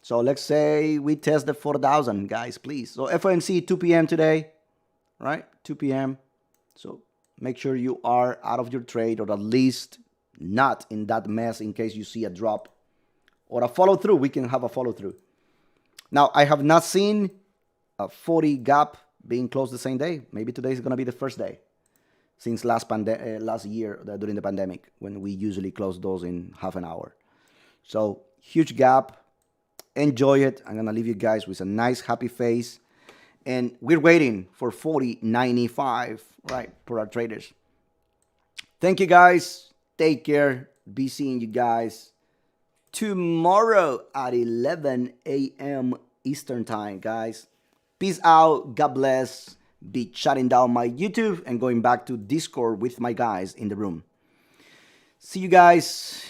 So let's say we test the 4,000, guys, please. So FOMC 2 p.m. today, right? 2 p.m. So make sure you are out of your trade, or at least not in that mess in case you see a drop or a follow through. We can have a follow through. Now, I have not seen a 40 gap being closed the same day. Maybe today is going to be the first day since last year during the pandemic, when we usually close those in half an hour. So huge gap. Enjoy it. I'm going to leave you guys with a nice, happy face. And we're waiting for 40.95, right, for our traders. Thank you, guys. Take care. Be seeing you guys tomorrow at 11 a.m. Eastern time, guys. Peace out. God bless. Be shutting down my YouTube and going back to Discord with my guys in the room. See you guys.